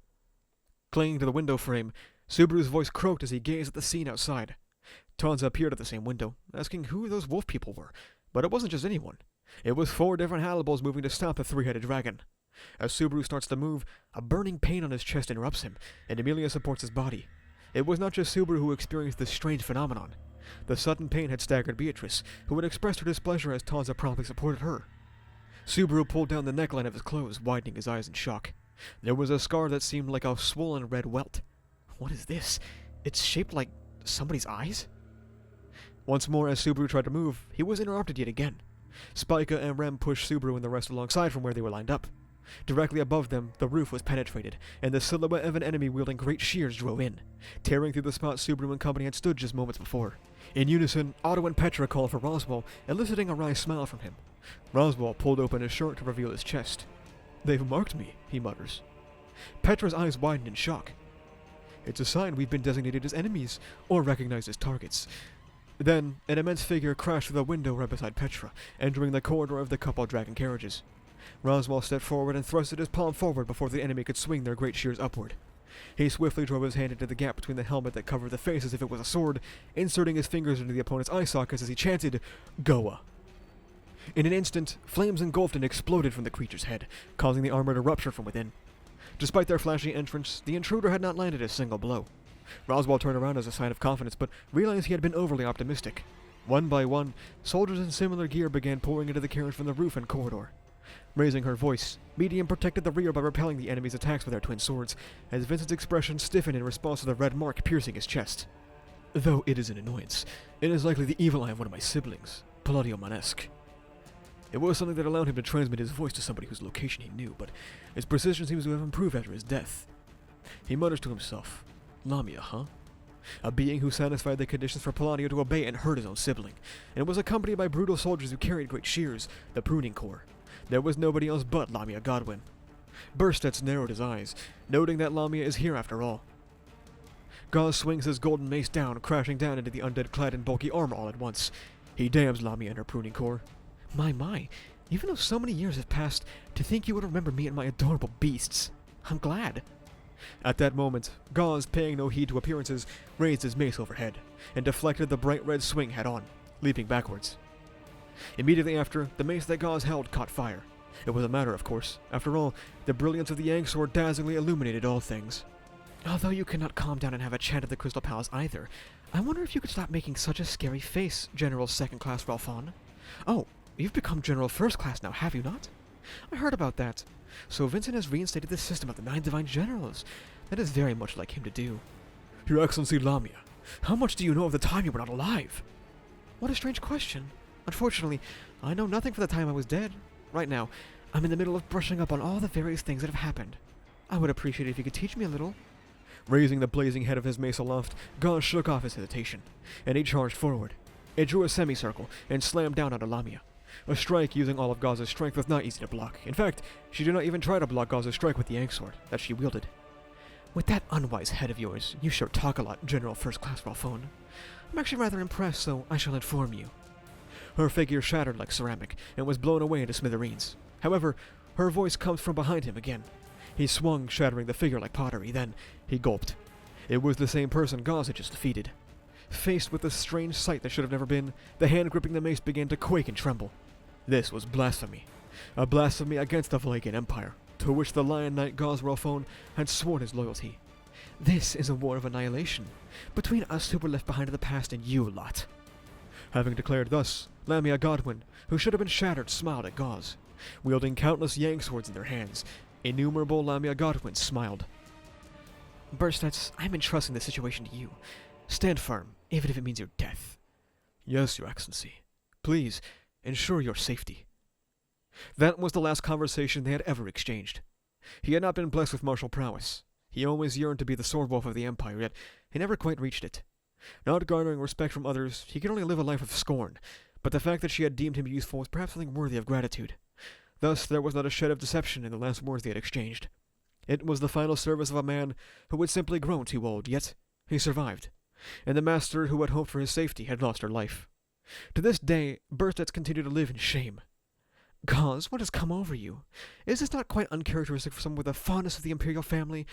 B: Clinging to the window frame, Subaru's voice croaked as he gazed at the scene outside. Tanza appeared at the same window, asking who those wolf people were, but it wasn't just anyone. It was 4 different Hannibals moving to stop the 3-headed dragon. As Subaru starts to move, a burning pain on his chest interrupts him, and Emilia supports his body. It was not just Subaru who experienced this strange phenomenon. The sudden pain had staggered Beatrice, who had expressed her displeasure as Tanza promptly supported her. Subaru pulled down the neckline of his clothes, widening his eyes in shock. There was a scar that seemed like a swollen red welt. What is this? It's shaped like somebody's eyes? Once more, as Subaru tried to move, he was interrupted yet again. Spica and Rem pushed Subaru and the rest alongside from where they were lined up. Directly above them, the roof was penetrated, and the silhouette of an enemy wielding great shears drove in, tearing through the spot Subaru and company had stood just moments before. In unison, Otto and Petra called for Roswell, eliciting a wry smile from him. Roswell pulled open his shirt to reveal his chest. "They've marked me," he mutters. Petra's eyes widened in shock. "It's a sign we've been designated as enemies, or recognized as targets." Then, an immense figure crashed through the window right beside Petra, entering the corridor of the couple dragon carriages. Roswell stepped forward and thrusted his palm forward before the enemy could swing their great shears upward. He swiftly drove his hand into the gap between the helmet that covered the face as if it was a sword, inserting his fingers into the opponent's eye sockets as he chanted, "Goa." In an instant, flames engulfed and exploded from the creature's head, causing the armor to rupture from within. Despite their flashy entrance, the intruder had not landed a single blow. Roswell turned around as a sign of confidence, but realized he had been overly optimistic. One by one, soldiers in similar gear began pouring into the carriage from the roof and corridor. Raising her voice, Medium protected the rear by repelling the enemy's attacks with their twin swords, as Vincent's expression stiffened in response to the red mark piercing his chest. "Though it is an annoyance, it is likely the evil eye of one of my siblings, Palladio Manesque." It was something that allowed him to transmit his voice to somebody whose location he knew, but his precision seems to have improved after his death. He mutters to himself, "Lamia, huh? A being who satisfied the conditions for Palladio to obey and hurt his own sibling, and was accompanied by brutal soldiers who carried great shears, the Pruning Corps. There was nobody else but Lamia Godwin." Burstets narrowed his eyes, noting that Lamia is here after all. Gauze swings his golden mace down, crashing down into the undead clad in bulky armor all at once. He damns Lamia and her Pruning Corps. My, even though so many years have passed, to think you would remember me and my adorable beasts. I'm glad." At that moment, Gauze, paying no heed to appearances, raised his mace overhead, and deflected the bright red swing head-on, leaping backwards. Immediately after, the mace that Gauze held caught fire. It was a matter, of course. After all, the brilliance of the Yang sword dazzlingly illuminated all things. "Although you cannot calm down and have a chat at the Crystal Palace either, I wonder if you could stop making such a scary face, General Second Class Ralphon. Oh, you've become General First Class now, have you not? I heard about that. So Vincent has reinstated the system of the 9 Divine Generals. That is very much like him to do." "Your Excellency Lamia, how much do you know of the time you were not alive?" "What a strange question. Unfortunately, I know nothing for the time I was dead. Right now, I'm in the middle of brushing up on all the various things that have happened. I would appreciate it if you could teach me a little."
A: Raising the blazing head of his mace aloft, Gauze shook off his hesitation, and he charged forward. It drew a semicircle and slammed down onto Lamia. A strike using all of Gauze's strength was not easy to block. In fact, she did not even try to block Gauze's strike with the Yank sword that she wielded. "With that unwise head of yours, you sure talk a lot, General First Class Ralphone. I'm actually rather impressed, so I shall inform you." Her figure shattered like ceramic and was blown away into smithereens. However, her voice comes from behind him again. He swung, shattering the figure like pottery. Then he gulped. It was the same person Gauze had just defeated. Faced with a strange sight that should have never been, the hand gripping the mace began to quake and tremble. This was blasphemy. A blasphemy against the Valagan Empire, to which the Lion Knight Gauze Ralphone had sworn his loyalty. This is a war of annihilation, between us who were left behind in the past and you lot. Having declared thus, Lamia Godwin, who should have been shattered, smiled at Gauze. Wielding countless Yang swords in their hands, innumerable Lamia Godwins smiled. "Burstets, I'm entrusting the situation to you. Stand firm, even if it means your death." "Yes, Your Excellency. Please, ensure your safety." That was the last conversation they had ever exchanged. He had not been blessed with martial prowess. He always yearned to be the sword wolf of the Empire, yet he never quite reached it. Not garnering respect from others, he could only live a life of scorn, but the fact that she had deemed him useful was perhaps something worthy of gratitude. Thus, there was not a shed of deception in the last words they had exchanged. It was the final service of a man who had simply grown too old, yet he survived, and the master who had hoped for his safety had lost her life. To this day, Burstets continued to live in shame. "Gauze, what has come over you? Is this not quite uncharacteristic for someone with a fondness of the Imperial family?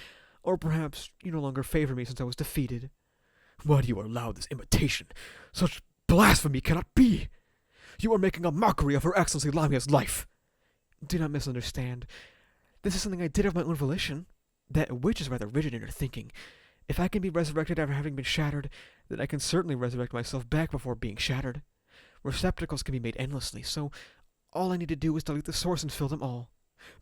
A: Or perhaps you no longer favor me since I was defeated?" "Why do you allow this imitation? Such blasphemy cannot be! You are making a mockery of Her Excellency Lamia's life!" "Do not misunderstand. This is something I did of my own volition. That witch is rather rigid in her thinking. If I can be resurrected after having been shattered, then I can certainly resurrect myself back before being shattered. Receptacles can be made endlessly, so all I need to do is delete the source and fill them all."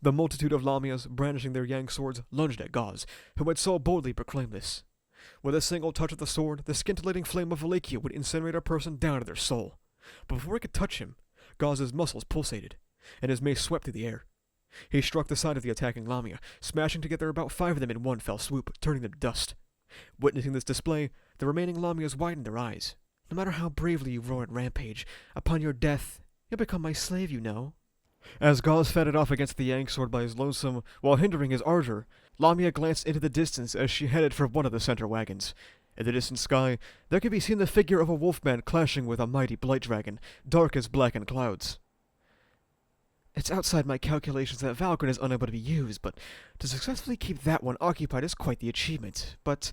A: The multitude of Lamias, brandishing their Yang swords, lunged at Gauze, who had so boldly proclaimed this. With a single touch of the sword, the scintillating flame of Valakia would incinerate a person down to their soul. But before he could touch him, Gauze's muscles pulsated, and his mace swept through the air. He struck the side of the attacking Lamia, smashing together about 5 of them in one fell swoop, turning them to dust. Witnessing this display, the remaining Lamias widened their eyes. "No matter how bravely you roar and rampage, upon your death, you'll become my slave, you know." As Gauze fended off against the Yang sword by his lonesome, while hindering his ardor, Lamia glanced into the distance as she headed for one of the center wagons. In the distant sky, there could be seen the figure of a wolfman clashing with a mighty blight dragon, dark as blackened clouds. "It's outside my calculations that Valgren is unable to be used, but to successfully keep that one occupied is quite the achievement. But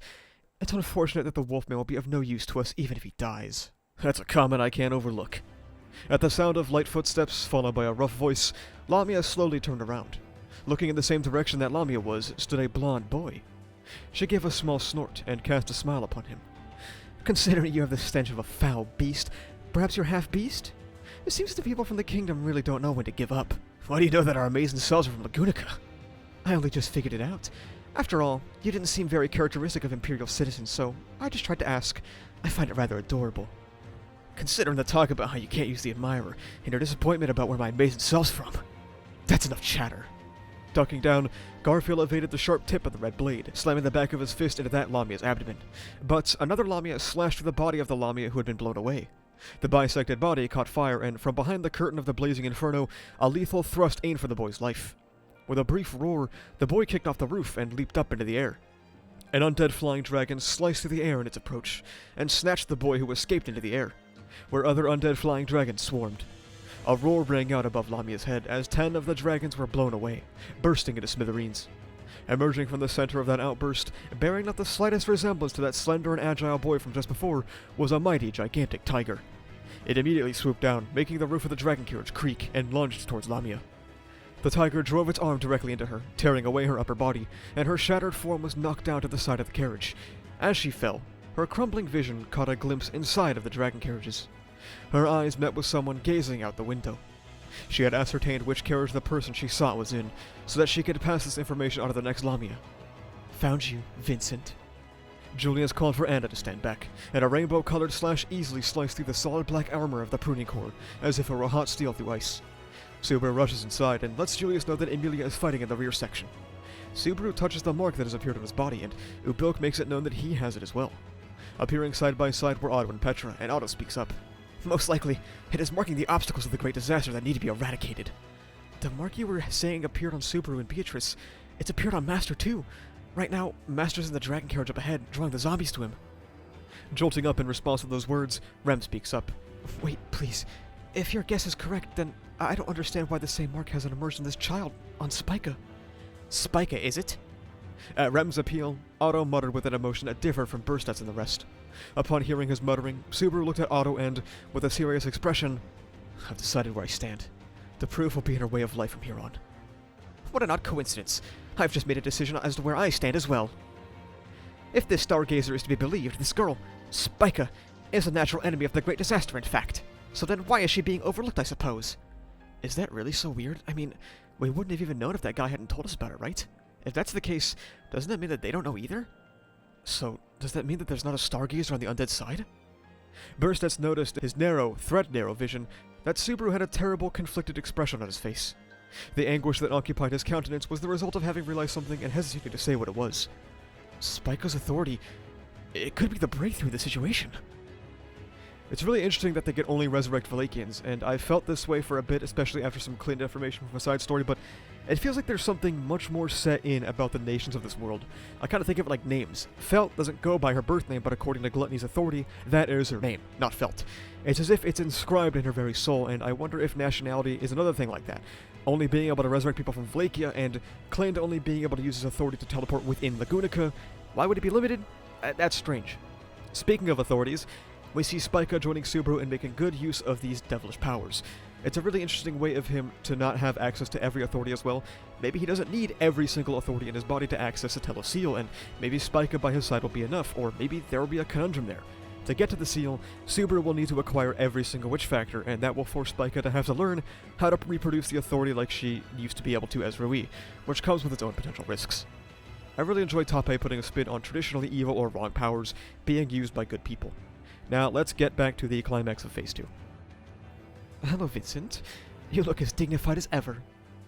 A: it's unfortunate that the wolfman will be of no use to us even if he dies." "That's a comment I can't overlook." At the sound of light footsteps, followed by a rough voice, Lamia slowly turned around. Looking in the same direction that Lamia was, stood a blond boy. She gave a small snort and cast a smile upon him. "Considering you have the stench of a foul beast, perhaps you're half-beast? It seems the people from the kingdom really don't know when to give up." "Why do you know that our amazing cells are from Lugunica?" "I only just figured it out. After all, you didn't seem very characteristic of Imperial citizens, so I just tried to ask. I find it rather adorable." "Considering the talk about how you can't use the Admirer, and your disappointment about where my amazing cell's from. That's enough chatter." Ducking down, Garfield evaded the sharp tip of the red blade, slamming the back of his fist into that Lamia's abdomen. But another Lamia slashed through the body of the Lamia who had been blown away. The bisected body caught fire, and from behind the curtain of the blazing inferno, a lethal thrust aimed for the boy's life. With a brief roar, the boy kicked off the roof and leaped up into the air. An undead flying dragon sliced through the air in its approach, and snatched the boy who escaped into the air, where other undead flying dragons swarmed. A roar rang out above Lamia's head as 10 of the dragons were blown away, bursting into smithereens. Emerging from the center of that outburst, bearing not the slightest resemblance to that slender and agile boy from just before, was a mighty, gigantic tiger. It immediately swooped down, making the roof of the dragon carriage creak, and lunged towards Lamia. The tiger drove its arm directly into her, tearing away her upper body, and her shattered form was knocked down to the side of the carriage. As she fell, her crumbling vision caught a glimpse inside of the dragon carriages. Her eyes met with someone gazing out the window. She had ascertained which carriage the person she sought was in, so that she could pass this information on to the next Lamia. "Found you, Vincent." Julius called for Anna to stand back, and a rainbow-colored slash easily sliced through the solid black armor of the Pruning Corps, as if it were hot steel through ice. Subaru rushes inside and lets Julius know that Emilia is fighting in the rear section. Subaru touches the mark that has appeared on his body, and Ubilk makes it known that he has it as well. Appearing side by side were Otto and Petra, and Otto speaks up.
B: Most likely, it is marking the obstacles of the great disaster that need to be eradicated. The mark you were saying appeared on Subaru and Beatrice. It's appeared on Master too. Right now, Master's in the dragon carriage up ahead, drawing the zombies to him.
A: Jolting up in response to those words, Rem speaks up.
B: Wait, please. If your guess is correct, then I don't understand why the same mark hasn't emerged in this child on Spica. Spica, is it?
A: At Rem's appeal, Otto muttered with an emotion that differed from Bursted's and the rest. Upon hearing his muttering, Subaru looked at Otto and, with a serious expression, I've decided where I stand. The proof will be in her way of life from here on.
B: What an odd coincidence. I've just made a decision as to where I stand as well. If this stargazer is to be believed, this girl, Spica, is a natural enemy of the great disaster, in fact. So then why is she being overlooked, I suppose? Is that really so weird? I mean, we wouldn't have even known if that guy hadn't told us about it, right? If that's the case, doesn't that mean that they don't know either? So, does that mean that there's not a stargazer on the undead side?
A: Bursted's noticed his thread-narrow vision, that Subaru had a terrible, conflicted expression on his face. The anguish that occupied his countenance was the result of having realized something and hesitating to say what it was.
B: Spica's authority. It could be the breakthrough of the situation.
A: It's really interesting that they can only resurrect Valakians, and I felt this way for a bit, especially after some cleaned information from a side story, but it feels like there's something much more set in about the nations of this world. I kind of think of it like names. Felt doesn't go by her birth name, but according to Gluttony's authority, that is her name, not Felt. It's as if it's inscribed in her very soul, and I wonder if nationality is another thing like that. Only being able to resurrect people from Valakia, and claim to only being able to use his authority to teleport within Lagunica. Why would it be limited? That's strange. Speaking of authorities, we see Spica joining Subaru and making good use of these devilish powers. It's a really interesting way of him to not have access to every authority as well. Maybe he doesn't need every single authority in his body to access a Teleseal, and maybe Spica by his side will be enough, or maybe there will be a conundrum there. To get to the seal, Subaru will need to acquire every single witch factor, and that will force Spica to have to learn how to reproduce the authority like she used to be able to as Rui, which comes with its own potential risks. I really enjoy Tape putting a spin on traditionally evil or wrong powers being used by good people. Now, let's get back to the climax of Phase 2.
B: Hello, Vincent. You look as dignified as ever.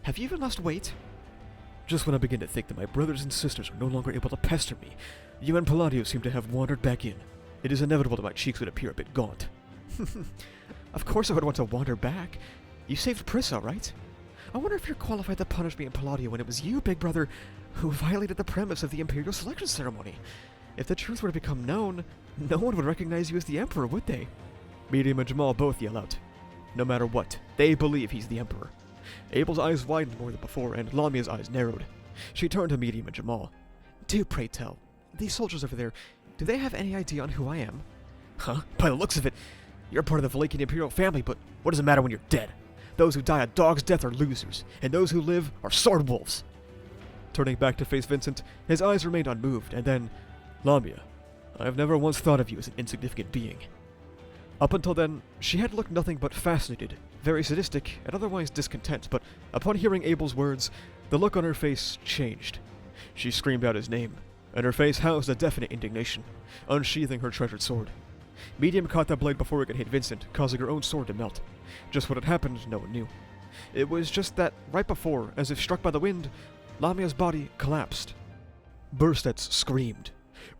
B: Have you even lost weight?
A: Just when I begin to think that my brothers and sisters are no longer able to pester me, you and Palladio seem to have wandered back in. It is inevitable that my cheeks would appear a bit gaunt.
B: Of course I would want to wander back. You saved Prissa, right? I wonder if you're qualified to punish me and Palladio when it was you, big brother, who violated the premise of the Imperial selection ceremony. If the truth were to become known, no one would recognize you as the Emperor, would they?
A: Medium and Jamal both yell out. No matter what, they believe he's the Emperor. Abel's eyes widened more than before, and Lamia's eyes narrowed. She turned to Medium and Jamal.
B: Do pray tell, these soldiers over there, do they have any idea on who I am?
A: Huh? By the looks of it, you're part of the Valakian Imperial family, but what does it matter when you're dead? Those who die a dog's death are losers, and those who live are sword wolves. Turning back to face Vincent, his eyes remained unmoved, and then, Lamia, I have never once thought of you as an insignificant being. Up until then, she had looked nothing but fascinated, very sadistic, and otherwise discontent, but upon hearing Abel's words, the look on her face changed. She screamed out his name, and her face housed a definite indignation, unsheathing her treasured sword. Medium caught the blade before it could hit Vincent, causing her own sword to melt. Just what had happened, no one knew. It was just that, right before, as if struck by the wind, Lamia's body collapsed. Burstets screamed.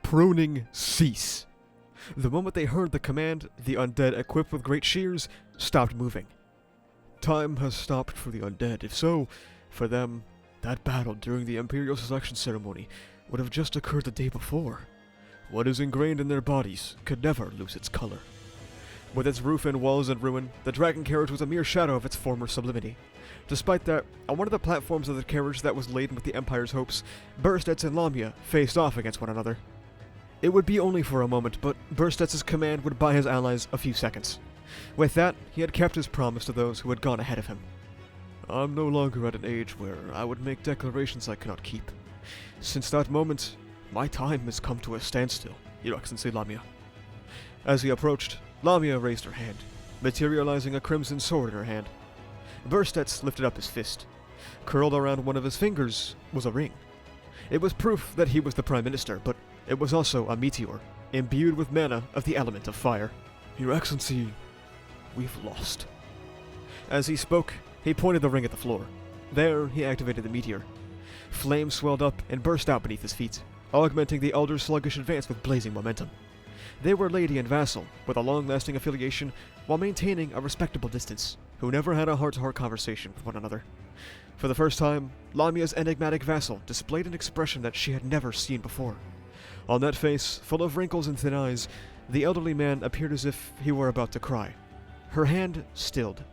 A: Pruning, cease! The moment they heard the command, the undead, equipped with great shears, stopped moving. Time has stopped for the undead. If so, for them, that battle during the Imperial selection ceremony would have just occurred the day before. What is ingrained in their bodies could never lose its color. With its roof and walls in ruin, the dragon carriage was a mere shadow of its former sublimity. Despite that, on one of the platforms of the carriage that was laden with the Empire's hopes, Burstets and Lamia faced off against one another. It would be only for a moment, but Burstets' command would buy his allies a few seconds. With that, he had kept his promise to those who had gone ahead of him. I'm no longer at an age where I would make declarations I cannot keep. Since that moment, my time has come to a standstill, Your Excellency Lamia. As he approached, Lamia raised her hand, materializing a crimson sword in her hand. Burstets lifted up his fist. Curled around one of his fingers was a ring. It was proof that he was the Prime Minister, but it was also a meteor, imbued with mana of the element of fire. Your Excellency, we've lost. As he spoke, he pointed the ring at the floor. There, he activated the meteor. Flames swelled up and burst out beneath his feet, augmenting the elder's sluggish advance with blazing momentum. They were lady and vassal, with a long-lasting affiliation, while maintaining a respectable distance, who never had a heart-to-heart conversation with one another. For the first time, Lamia's enigmatic vassal displayed an expression that she had never seen before. On that face, full of wrinkles and thin eyes, the elderly man appeared as if he were about to cry. Her hand stilled.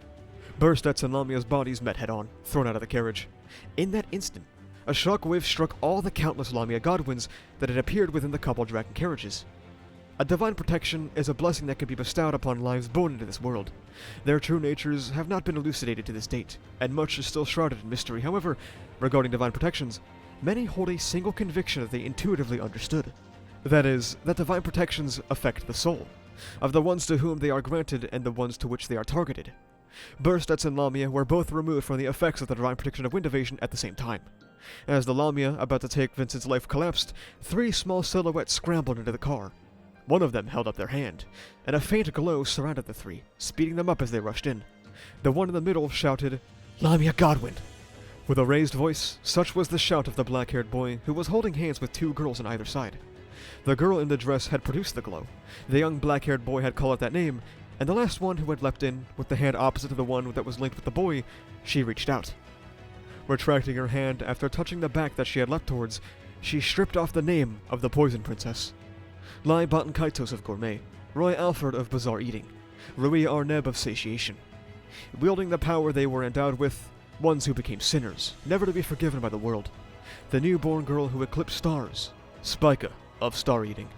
A: Burstets and Lamia's bodies met head-on, thrown out of the carriage. In that instant, a shockwave struck all the countless Lamia Godwins that had appeared within the couple dragon carriages. A divine protection is a blessing that can be bestowed upon lives born into this world. Their true natures have not been elucidated to this date, and much is still shrouded in mystery. However, regarding divine protections, many hold a single conviction that they intuitively understood. That is, that divine protections affect the soul, of the ones to whom they are granted and the ones to which they are targeted. Burstets and Lamia were both removed from the effects of the divine protection of wind evasion at the same time. As the Lamia about to take Vincent's life collapsed, 3 small silhouettes scrambled into the car. One of them held up their hand, and a faint glow surrounded the 3, speeding them up as they rushed in. The one in the middle shouted, "Lamia Godwin!" With a raised voice, such was the shout of the black-haired boy, who was holding hands with 2 girls on either side. The girl in the dress had produced the glow. The young black-haired boy had called out that name, and the last one who had leapt in, with the hand opposite to the one that was linked with the boy, she reached out. Retracting her hand after touching the back that she had leapt towards, she stripped off the name of the Poison Princess. Lai Kaitos of Gourmet, Roy Alfred of Bizarre Eating, Rui Arneb of Satiation. Wielding the power they were endowed with, ones who became sinners, never to be forgiven by the world. The newborn girl who eclipsed stars, Spica of Star Eating.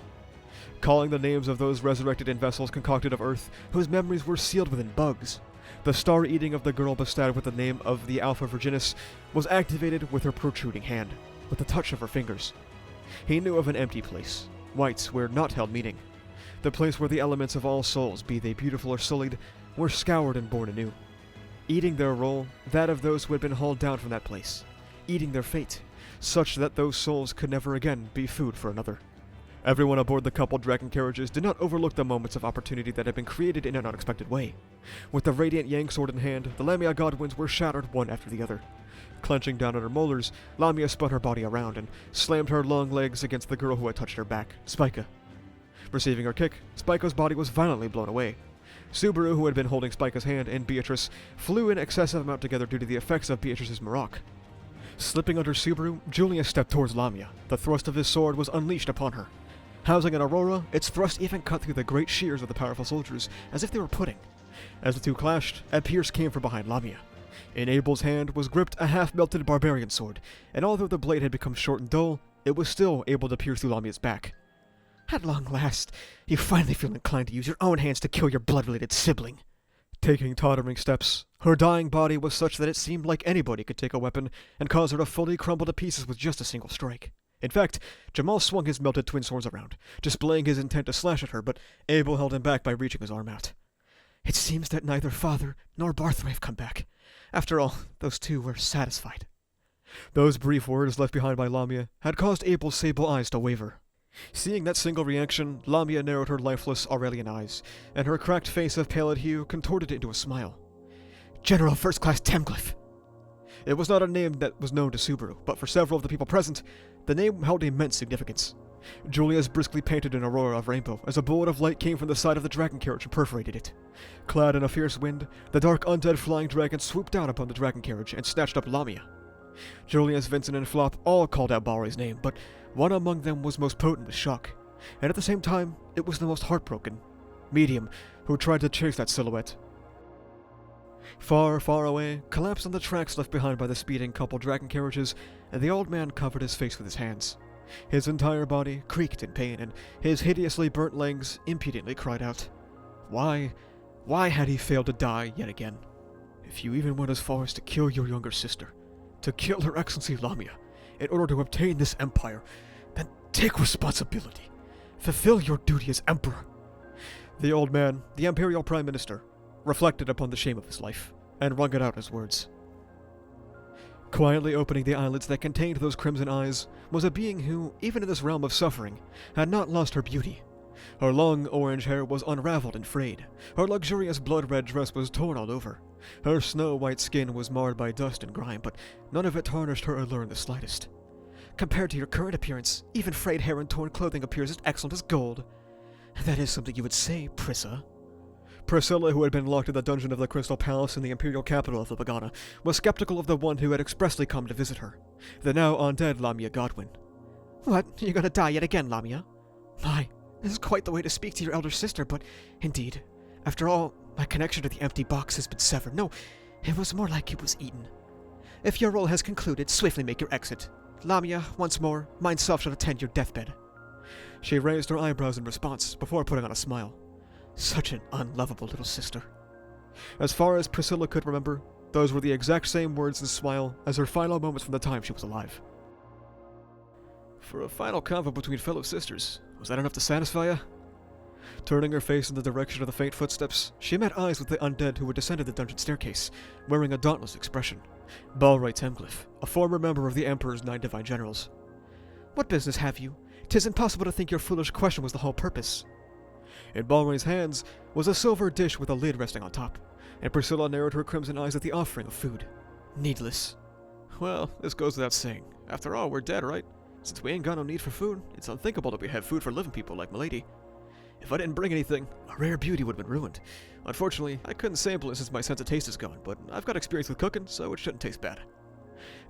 A: Calling the names of those resurrected in vessels concocted of earth, whose memories were sealed within bugs. The star eating of the girl bestowed with the name of the Alpha Virginis was activated with her protruding hand, with the touch of her fingers. He knew of an empty place, whites where not held meeting. The place where the elements of all souls, be they beautiful or sullied, were scoured and born anew. Eating their role, that of those who had been hauled down from that place. Eating their fate, such that those souls could never again be food for another. Everyone aboard the coupled dragon carriages did not overlook the moments of opportunity that had been created in an unexpected way. With the radiant Yang sword in hand, the Lamia Godwins were shattered one after the other. Clenching down on her molars, Lamia spun her body around and slammed her long legs against the girl who had touched her back, Spica. Receiving her kick, Spica's body was violently blown away. Subaru, who had been holding Spica's hand, and Beatrice flew in excessive amount together due to the effects of Beatrice's Maroc. Slipping under Subaru, Julius stepped towards Lamia. The thrust of his sword was unleashed upon her. Housing an Aurora, its thrust even cut through the great shears of the powerful soldiers, as if they were pudding. As the two clashed, a pierce came from behind Lamia. In Abel's hand was gripped a half-melted barbarian sword, and although the blade had become short and dull, it was still able to pierce through Lamia's back. At long last, you finally feel inclined to use your own hands to kill your blood-related sibling. Taking tottering steps, her dying body was such that it seemed like anybody could take a weapon and cause her to fully crumble to pieces with just a single strike. In fact, Jamal swung his melted twin swords around, displaying his intent to slash at her, but Abel held him back by reaching his arm out. It seems that neither father nor Barthray have come back. After all, those two were satisfied. Those brief words left behind by Lamia had caused Abel's sable eyes to waver. Seeing that single reaction, Lamia narrowed her lifeless Aurelian eyes, and her cracked face of pallid hue contorted into a smile. General First Class Temglyph! It was not a name that was known to Subaru, but for several of the people present, the name held immense significance. Julius briskly painted an aurora of rainbow as a bullet of light came from the side of the dragon carriage and perforated it. Clad in a fierce wind, the dark undead flying dragon swooped down upon the dragon carriage and snatched up Lamia. Julius, Vincent, and Flop all called out Balry's name, but one among them was most potent with shock, and at the same time, it was the most heartbroken. Medium, who tried to chase that silhouette. Far, far away, collapsed on the tracks left behind by the speeding couple dragon carriages, and the old man covered his face with his hands. His entire body creaked in pain, and his hideously burnt legs impudently cried out. Why had he failed to die yet again? If you even went as far as to kill your younger sister, to kill Her Excellency Lamia, in order to obtain this empire, then take responsibility. Fulfill your duty as emperor. The old man, the Imperial Prime Minister, reflected upon the shame of his life, and wrung it out as words. Quietly opening the eyelids that contained those crimson eyes was a being who, even in this realm of suffering, had not lost her beauty. Her long orange hair was unraveled and frayed. Her luxurious blood-red dress was torn all over. Her snow-white skin was marred by dust and grime, but none of it tarnished her allure in the slightest.
B: Compared to your current appearance, even frayed hair and torn clothing appears as excellent as gold. That is something you would say, Prissa.
A: Priscilla, who had been locked in the dungeon of the Crystal Palace in the Imperial Capital of Lupugana, was skeptical of the one who had expressly come to visit her, the now undead Lamia Godwin.
B: What? You're gonna die yet again, Lamia? My, this is quite the way to speak to your elder sister, but indeed, after all, my connection to the empty box has been severed. No, it was more like it was eaten. If your role has concluded, swiftly make your exit. Lamia, once more, mine self shall attend your deathbed.
A: She raised her eyebrows in response, before putting on a smile.
B: Such an unlovable little sister.
A: As far as Priscilla could remember, those were the exact same words and smile as her final moments from the time she was alive. For a final convo between fellow sisters, was that enough to satisfy you? Turning her face in the direction of the faint footsteps, she met eyes with the undead who had descended the dungeon staircase, wearing a dauntless expression. Balroy Temglyph, a former member of the Emperor's 9 Divine Generals.
B: What business have you? 'Tis impossible to think your foolish question was the whole purpose.
A: In Balroy's hands was a silver dish with a lid resting on top, and Priscilla narrowed her crimson eyes at the offering of food.
B: Needless.
A: Well, this goes without saying. After all, we're dead, right? Since we ain't got no need for food, it's unthinkable that we have food for living people like m'lady. If I didn't bring anything, a rare beauty would have been ruined. Unfortunately, I couldn't sample it since my sense of taste is gone, but I've got experience with cooking, so it shouldn't taste bad.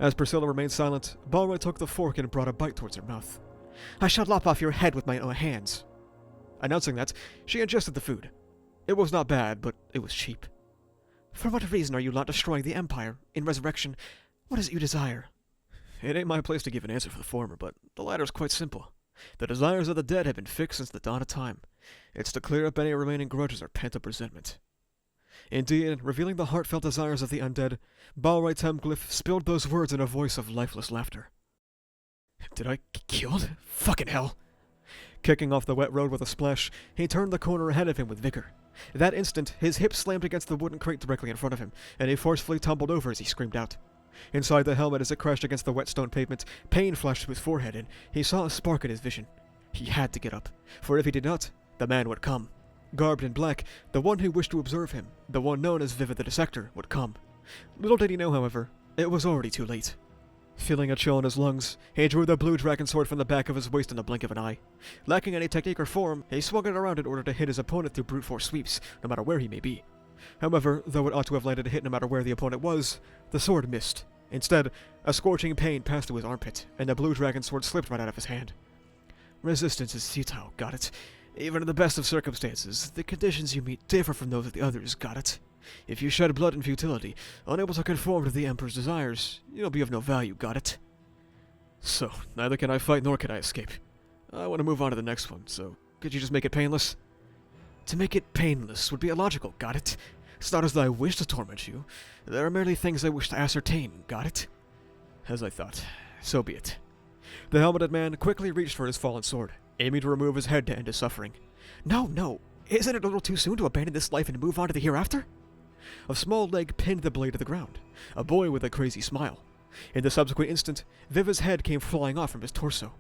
A: As Priscilla remained silent, Balroy took the fork and brought a bite towards her mouth.
B: I shall lop off your head with my own hands.
A: Announcing that, she ingested the food. It was not bad, but it was cheap.
B: For what reason are you not destroying the Empire? In resurrection, what is it you desire?
A: It ain't my place to give an answer for the former, but the latter is quite simple. The desires of the dead have been fixed since the dawn of time. It's to clear up any remaining grudges or pent-up resentment. Indeed, revealing the heartfelt desires of the undead, Balroy Temglyph spilled those words in a voice of lifeless laughter.
B: Did I get killed? Fucking hell!
A: Kicking off the wet road with a splash, he turned the corner ahead of him with vigor. That instant, his hip slammed against the wooden crate directly in front of him, and he forcefully tumbled over as he screamed out. Inside the helmet as it crashed against the wet stone pavement, pain flashed to his forehead, and he saw a spark in his vision. He had to get up, for if he did not, the man would come. Garbed in black, the one who wished to observe him, the one known as Vivid the Dissector, would come. Little did he know, however, it was already too late. Feeling a chill in his lungs, he drew the blue dragon sword from the back of his waist in the blink of an eye. Lacking any technique or form, he swung it around in order to hit his opponent through brute force sweeps, no matter where he may be. However, though it ought to have landed a hit no matter where the opponent was, the sword missed. Instead, a scorching pain passed to his armpit, and the blue dragon sword slipped right out of his hand. Resistance is futile, got it? Even in the best of circumstances, the conditions you meet differ from those of the others, got it? If you shed blood in futility, unable to conform to the Emperor's desires, you'll be of no value, got it? So, neither can I fight nor can I escape. I want to move on to the next one, so could you just make it painless? To make it painless would be illogical, got it? It's not as though I wish to torment you. There are merely things I wish to ascertain, got it? As I thought. So be it. The helmeted man quickly reached for his fallen sword, aiming to remove his head to end his suffering.
B: No. Isn't it a little too soon to abandon this life and move on to the hereafter?
A: A small leg pinned the blade to the ground, a boy with a crazy smile. In the subsequent instant, Viva's head came flying off from his torso.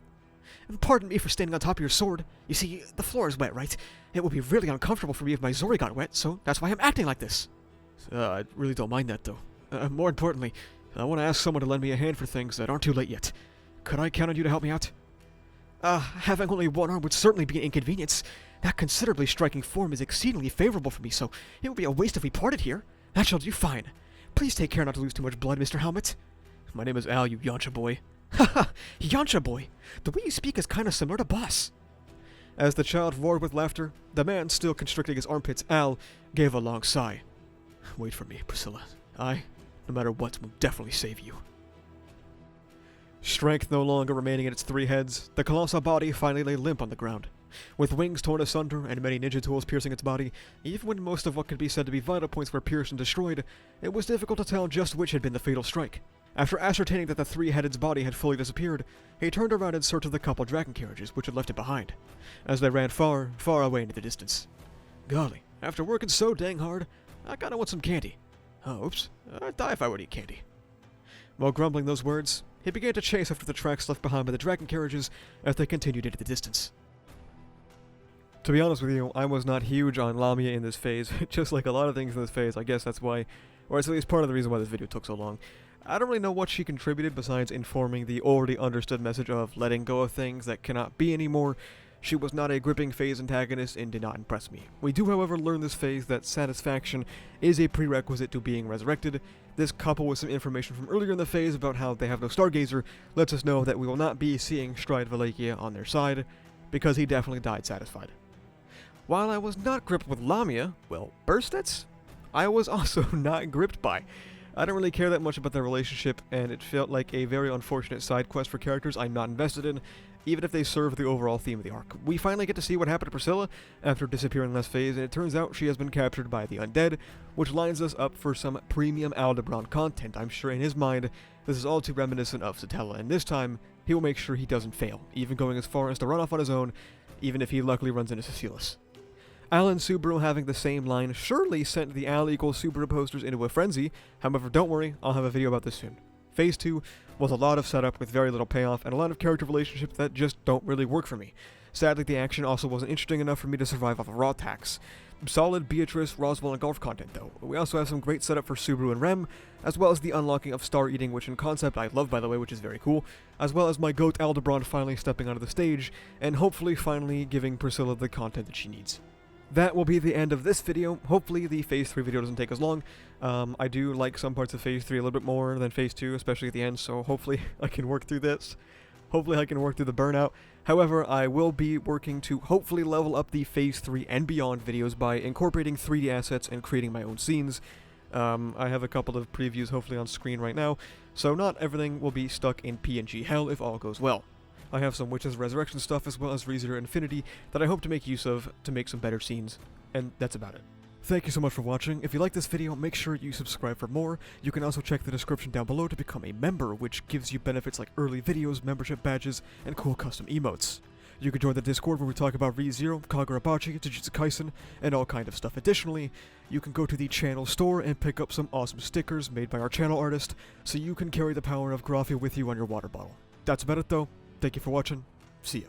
B: Pardon me for standing on top of your sword. You see, the floor is wet, right? It would be really uncomfortable for me if my Zori got wet, so that's why I'm acting like this.
A: I really don't mind that, though. More importantly, I want to ask someone to lend me a hand for things that aren't too late yet. Could I count on you to help me out?
B: Having only one arm would certainly be an inconvenience. That considerably striking form is exceedingly favorable for me, so it would be a waste if we parted here. That shall do fine. Please take care not to lose too much blood, Mr. Helmet.
A: My name is Al, you Yancha boy.
B: Haha, Yancha boy. The way you speak is kind of similar to Boss.
A: As the child roared with laughter, the man, still constricting his armpits, Al, gave a long sigh. Wait for me, Priscilla. I, no matter what, will definitely save you. Strength no longer remaining in its 3 heads, the colossal body finally lay limp on the ground. With wings torn asunder and many ninja tools piercing its body, even when most of what could be said to be vital points were pierced and destroyed, it was difficult to tell just which had been the fatal strike. After ascertaining that the 3-headed's body had fully disappeared, he turned around in search of the couple dragon carriages which had left it behind, as they ran far, far away into the distance. Golly, after working so dang hard, I kinda want some candy. Oh, oops, I'd die if I would eat candy. While grumbling those words, he began to chase after the tracks left behind by the dragon carriages as they continued into the distance. To be honest with you, I was not huge on Lamia in this phase, just like a lot of things in this phase. I guess that's why, or it's at least part of the reason why this video took so long. I don't really know what she contributed besides informing the already understood message of letting go of things that cannot be anymore. She was not a gripping phase antagonist and did not impress me. We do, however, learn this phase that satisfaction is a prerequisite to being resurrected. This, coupled with some information from earlier in the phase about how they have no Stargazer, lets us know that we will not be seeing Stride Valekia on their side, because he definitely died satisfied. While I was not gripped with Lamia, well, Burstets, I was also not gripped by. I don't really care that much about their relationship, and it felt like a very unfortunate side quest for characters I'm not invested in, even if they serve the overall theme of the arc. We finally get to see what happened to Priscilla after disappearing last phase, and it turns out she has been captured by the Undead, which lines us up for some premium Aldebaran content. I'm sure in his mind, this is all too reminiscent of Satella, and this time, he will make sure he doesn't fail, even going as far as to run off on his own, even if he luckily runs into Cecilis. Al and Subaru having the same line surely sent the Al equals Subaru posters into a frenzy. However, don't worry, I'll have a video about this soon. Phase 2 was a lot of setup with very little payoff and a lot of character relationships that just don't really work for me. Sadly, the action also wasn't interesting enough for me to survive off of raw attacks. Solid Beatrice, Roswell, and Golf content though. We also have some great setup for Subaru and Rem, as well as the unlocking of Star Eating, which in concept I love by the way, which is very cool, as well as my goat Aldebaran finally stepping onto the stage, and hopefully finally giving Priscilla the content that she needs. That will be the end of this video. Hopefully the Phase 3 video doesn't take as long. I do like some parts of Phase 3 a little bit more than Phase 2, especially at the end, so hopefully I can work through this. Hopefully I can work through the burnout. However, I will be working to hopefully level up the Phase 3 and beyond videos by incorporating 3D assets and creating my own scenes. I have a couple of previews hopefully on screen right now, so not everything will be stuck in PNG hell if all goes well. I have some Witches Resurrection stuff as well as ReZero Infinity that I hope to make use of to make some better scenes, and that's about it. Thank you so much for watching. If you like this video, make sure you subscribe for more. You can also check the description down below to become a member, which gives you benefits like early videos, membership badges, and cool custom emotes. You can join the Discord where we talk about ReZero, Kagurabachi, Jujutsu Kaisen, and all kind of stuff. Additionally, you can go to the channel store and pick up some awesome stickers made by our channel artist, so you can carry the power of Groovy with you on your water bottle. That's about it though. Thank you for watching. See ya.